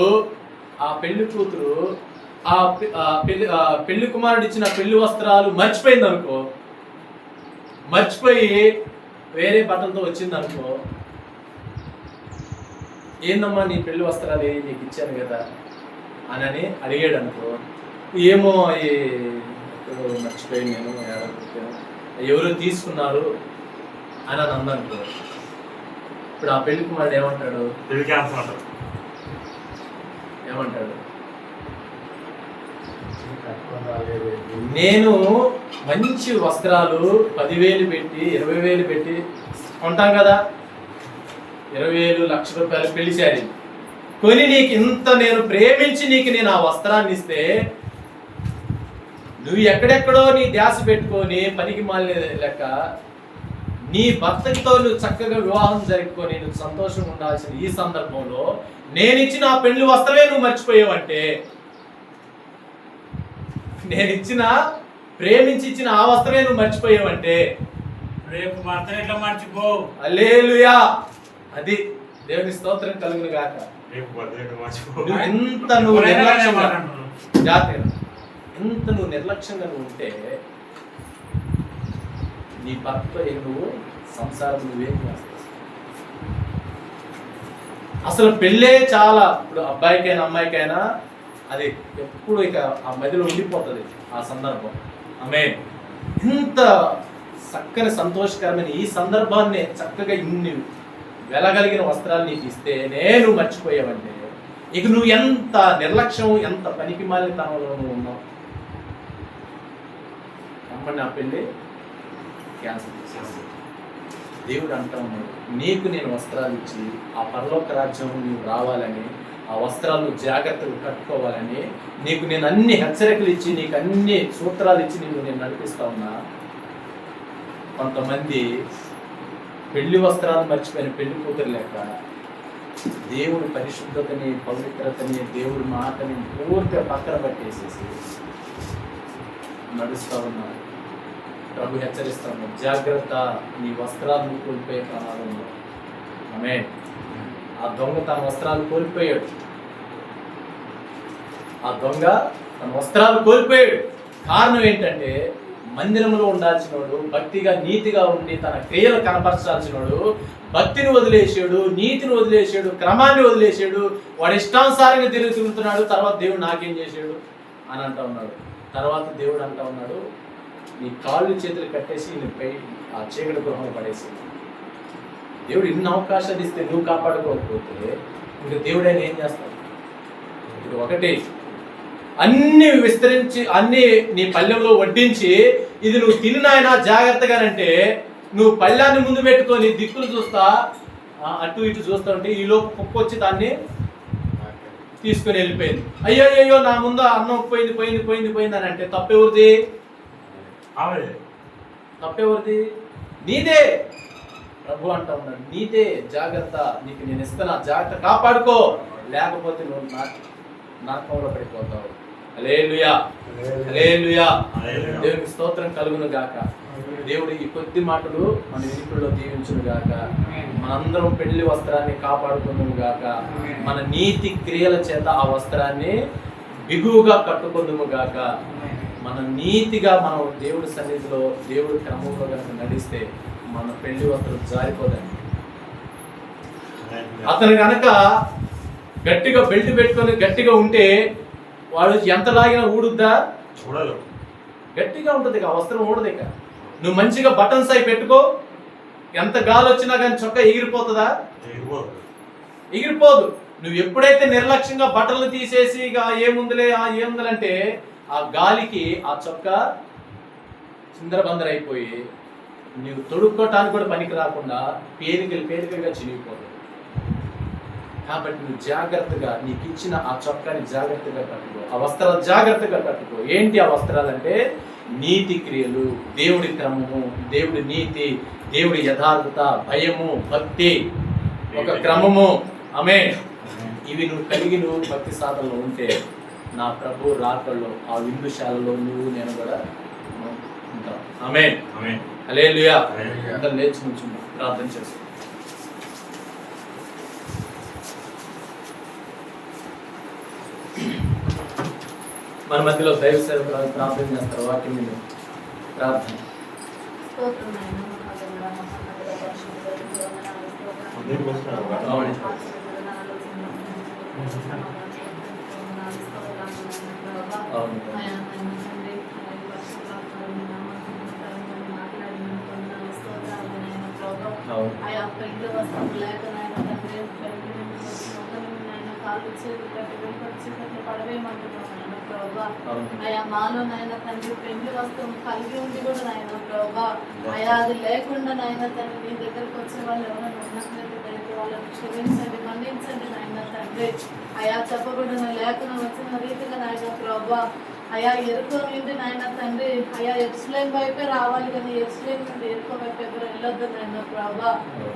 ఆ పెళ్లి కూతురు పెళ్లి కుమారుడు ఇచ్చిన పెళ్లి వస్త్రాలు మర్చిపోయింది అనుకో, మర్చిపోయి వేరే బట్టలతో వచ్చింది అనుకో, ఏందమ్మా నీ పెళ్లి వస్త్రాలు నీకు ఇచ్చాను కదా అని అడిగాడు అనుకో, ఏమో అవి మర్చిపోయి నేను ఎవరు తీసుకున్నారు అని అందనుకో, ఇప్పుడు ఆ పెళ్లి కుమారుడు ఏమంటాడు? నేను మంచి వస్త్రాలు 10,000 పెట్టి 20,000 పెట్టి కొంటాం కదా, 20,000 లక్ష రూపాయలు పెళ్లి శారీ కొని నీకు ఇంత నేను ప్రేమించి నీకు నేను ఆ వస్త్రాన్ని ఇస్తే నువ్వు ఎక్కడెక్కడో నీ ధ్యాస పెట్టుకొని పనికి మాలిన లెక్క నీ భర్తతో నువ్వు చక్కగా వివాహం జరుపుకొని నువ్వు సంతోషంగా ఉండాల్సిన ఈ సందర్భంలో నేను ఇచ్చిన ఆ పెళ్లి వస్త్రమే నువ్వు మర్చిపోయావంటే, నేను ప్రేమించి ఇచ్చిన ఆ వస్త్రమే నువ్వు మర్చిపోయావంటే రేపు భర్తను ఎట్లా మర్చిపో. హల్లెలూయా. అది దేవుని స్తోత్రం కలుగును గాక. ఎంత నువ్వు నిర్లక్ష్యంగా ఉంటే నీ భర్తతో నువ్వు సంసారం నువ్వేం చేస్తావు? అసలు పెళ్ళే చాలా, ఇప్పుడు అబ్బాయికైనా అమ్మాయికైనా అది ఎప్పుడు ఇక ఆ మధ్యలో ఉండిపోతుంది ఆ సందర్భం. ఆమేన్. ఇంత చక్కని సంతోషకరమైన ఈ సందర్భాన్ని చక్కగా ఇన్ని వెళ్ళగలిగిన వస్త్రాలు నీకు ఇస్తే నేను మర్చిపోయావంటే ఇక నువ్వు ఎంత నిర్లక్ష్యం, ఎంత పనికి మాలితనంలో నువ్వు ఉన్నావు. అమ్మని ఆ పెళ్ళి క్యాన్సిల్ చేసేసి దేవుడు అంటా ఉన్నాడు, నీకు నేను వస్త్రాలు ఇచ్చి ఆ పరలోక రాజ్యం నీవు రావాలని, ఆ వస్త్రాలు జాగ్రత్తగా కట్టుకోవాలని నీకు నేను అన్ని హెచ్చరికలు ఇచ్చి, నీకు అన్ని సూత్రాలు ఇచ్చి నేను నడిపిస్తా ఉన్నా. కొంతమంది పెళ్లి వస్త్రాలు మర్చిపోయిన పెళ్లి కూతురు లేక దేవుడి పరిశుద్ధతని, పవిత్రతని, దేవుడి మాటని పూర్తిగా పక్కన పట్టేసేసి నడుస్తూ ఉన్నారు. ప్రభు హెచ్చరిస్తా ఉన్నాడు, జాగ్రత్త, నీ వస్త్రాలను కోల్పోయే ప్రమాదం ఉంది. ఆమేన్. ఆ దొంగ తన వస్త్రాలు కోల్పోయాడు. ఆ దొంగ తన వస్త్రాలు కోల్పోయాడు. కారణం ఏంటంటే, మందిరంలో ఉండాల్సినోడు, భక్తిగా నీతిగా ఉండి తన క్రియలు కనపరచాల్సినోడు భక్తిని వదిలేసాడు, నీతిని వదిలేసాడు, క్రమాన్ని వదిలేసాడు. వాడు ఇష్టానుసారంగా తిరుగుతున్నాడు. తర్వాత దేవుడు నాకేం చేశాడు అని అంటా ఉన్నాడు. తర్వాత దేవుడు అంటా ఉన్నాడు, నీ కాళ్ళు చేతులు కట్టేసి నీపై ఆ చీకటి గృహంలో పడేసి. దేవుడు ఇన్ని అవకాశాలు ఇస్తే నువ్వు కాపాడుకోకపోతే ఇంకా దేవుడైనా ఏం చేస్తాడు? ఇప్పుడు ఒకటి, అన్ని విస్తరించి అన్ని నీ పళ్ళెంలో వడ్డించి ఇది నువ్వు తిన్నాయినా జాగ్రత్తగానంటే, నువ్వు పళ్ళాన్ని ముందు పెట్టుకొని దిక్కులు చూస్తా అటు ఇటు చూస్తూ ఉంటే ఈ లోపు కుక్క వచ్చి దాన్ని తీసుకొని వెళ్ళిపోయింది. అయ్యో అయ్యో నా ముందు అన్నం పోయింది పోయింది పోయింది పోయింది అని అంటే తప్పెవరిది? తప్పెవరిది? నీదే. ప్రభు అంటా ఉన్నాడు, నీదే. జాగ్రత్త, నీకు నేను ఇస్తున్నా, జాగ్రత్త కాపాడుకో, లేకపోతే నువ్వు నరకంలో పడిపోతావు. హల్లెలూయా, హల్లెలూయా. దేవునికి స్తోత్రం కలుగును గాక. దేవుడు ఈ కొద్ది మాటలు మన వినికిడిలో దీవించును గాక. మనందరం పెళ్లి వస్త్రాన్ని కాపాడుకుందుము గాక. మన నీతి క్రియల చేత ఆ వస్త్రాన్ని బిగువుగా కట్టుకుందుము గాక. మన నీతిగా మనం దేవుడి సన్నిధిలో, దేవుడి క్రమంలో కనుక నడిస్తే మన పెళ్లి వస్త్రం జారిపోదండి. అతను కనుక గట్టిగా బెల్ట్ పెట్టుకొని గట్టిగా ఉంటే వాడు ఎంత లాగినా ఊడుద్దా? గట్టిగా ఉంటుంది, ఆ వస్త్రం ఊడదు. ఇక నువ్వు మంచిగా బటన్స్ అయి పెట్టుకో, ఎంత గాలి వచ్చినా కానీ చొక్కా ఎగిరిపోతుందా? ఎగిరిపోదు. నువ్వు ఎప్పుడైతే నిర్లక్ష్యంగా బట్టలు తీసేసి ఇక ఏముందులంటే ఆ గాలికి ఆ చొక్కా చిందరబందరైపోయి నువ్వు తొడుక్కోటానికి కూడా పనికి రాకుండా పేలికలుగా చినిగిపోతుంది. కాబట్టి నువ్వు జాగ్రత్తగా నీకు ఇచ్చిన ఆ చొక్కాని జాగ్రత్తగా కట్టుకో, ఆ వస్త్రాలు జాగ్రత్తగా కట్టుకో. ఏంటి ఆ వస్త్రాలు అంటే? నీతి క్రియలు, దేవుడి క్రమము, దేవుడి నీతి, దేవుడి యథార్థత, భయము, భక్తి, ఒక క్రమము. ఆమేన్. ఇవి నువ్వు కలిగి నువ్వు భక్తి సాధనలో ఉంటే నా ప్రభు రాకల్లో ఆ విందుశాలలో నువ్వు నేను కూడా ఉంటాం. ఆమేన్. హల్లెలూయా. అందరూ లేచి నుంచుందాం, ప్రార్థన చేస్తాం. మన మధ్యలో దైవ సేవకులు ప్రార్థన చేస్తారు. వాక్యం మీద ప్రార్థన. ఆయా పెళ్లి వస్త్రం లేక కాళ్ళు చేతులు కట్టి వెంపడి పడవేయమంటున్నాను ప్రభా. ఆయా మాలో నాయన తండ్రి పెళ్లి వస్త్రం కలిగి ఉండి కూడా నాయన ప్రభా, ఆయా అది లేకుండా నాయన తండ్రి నీ దగ్గరకు వచ్చే వాళ్ళు ఎవరైనా ఉన్నట్లయితే వాళ్ళని క్షమించండి, మన్నించండి నాయన తండ్రి. ఆయా చెప్పబడిన లేఖనం వచ్చిన రీతిగా నాయన ప్రభా, అయా ఎరుకో నుండి నాయన తండ్రి అయా ఎరుసలేం వైపే రావాలి, కానీ ఎరుసలేం నుండి ఎరుకో వైపు ఎవరు వెళ్ళొద్దు నాయన ప్రభా.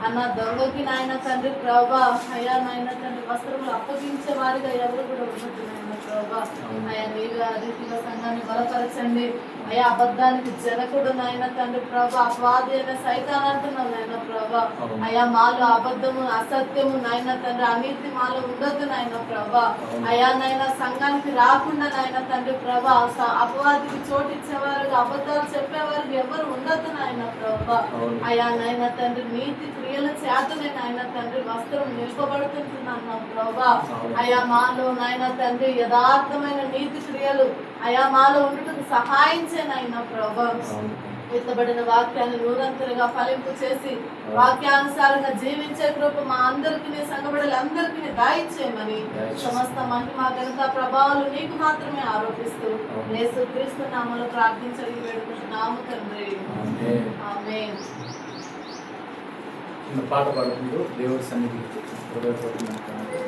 అన్న దొంగకి నాయన తండ్రి ప్రభా, అయా నాయన తండ్రి వస్త్రములు అప్పగించే వారిగా ఎవరు కూడా ఉండొద్దు నాయన ప్రభా. అయా నీవు ఆ రీతిగా సంఘాన్ని బలపరచండి. అయా అబద్ధానికి జనకుడు నాయన తండ్రి ప్రభా, అపవాది అయిన సైతాన్ అంటున్నావు నాయన ప్రభా. అయా మాలో అబద్ధము, అసత్యము నాయన తండ్రి, అనీతి మాలో ఉండొద్దు నాయన ప్రభా. అయా నాయన సంఘానికి రాకుండా నాయన తండ్రి ప్రభా, అపవాదికి చోటు ఇచ్చేవారు, అబద్ధాలు చెప్పేవారు ఎవరు ఉండొద్దు నాయన ప్రభా. అయా నాయన తండ్రి నీతి క్రియల చేతనే నాయన తండ్రి వస్త్రం నిలుపబడుతుంటున్నాను ప్రభా. అయా మాలో నాయన తండ్రి యథార్థమైన నీతి క్రియలు అయా మాలో ఉండటం సహాయం చేయనైనా ప్రభా. ఎత్తబడిన వాక్యాన్ని నూరంతలుగా ఫలింపు చేసి వాక్యానుసారంగా జీవించే కృప మా అందరికీ, సంఘబడులందరికీ దయచేయమని సమస్త మహిమ ఘనత ప్రభావాలు నీకు మాత్రమే ఆరోపిస్తూ యేసుక్రీస్తు నామములో ప్రార్థించి వేడుకుంటున్నాము తండ్రి. ఆమేన్. చిన్న పాట పాడుకుంటూ దేవుడి సన్నిధికి హృదయపూర్వకంగా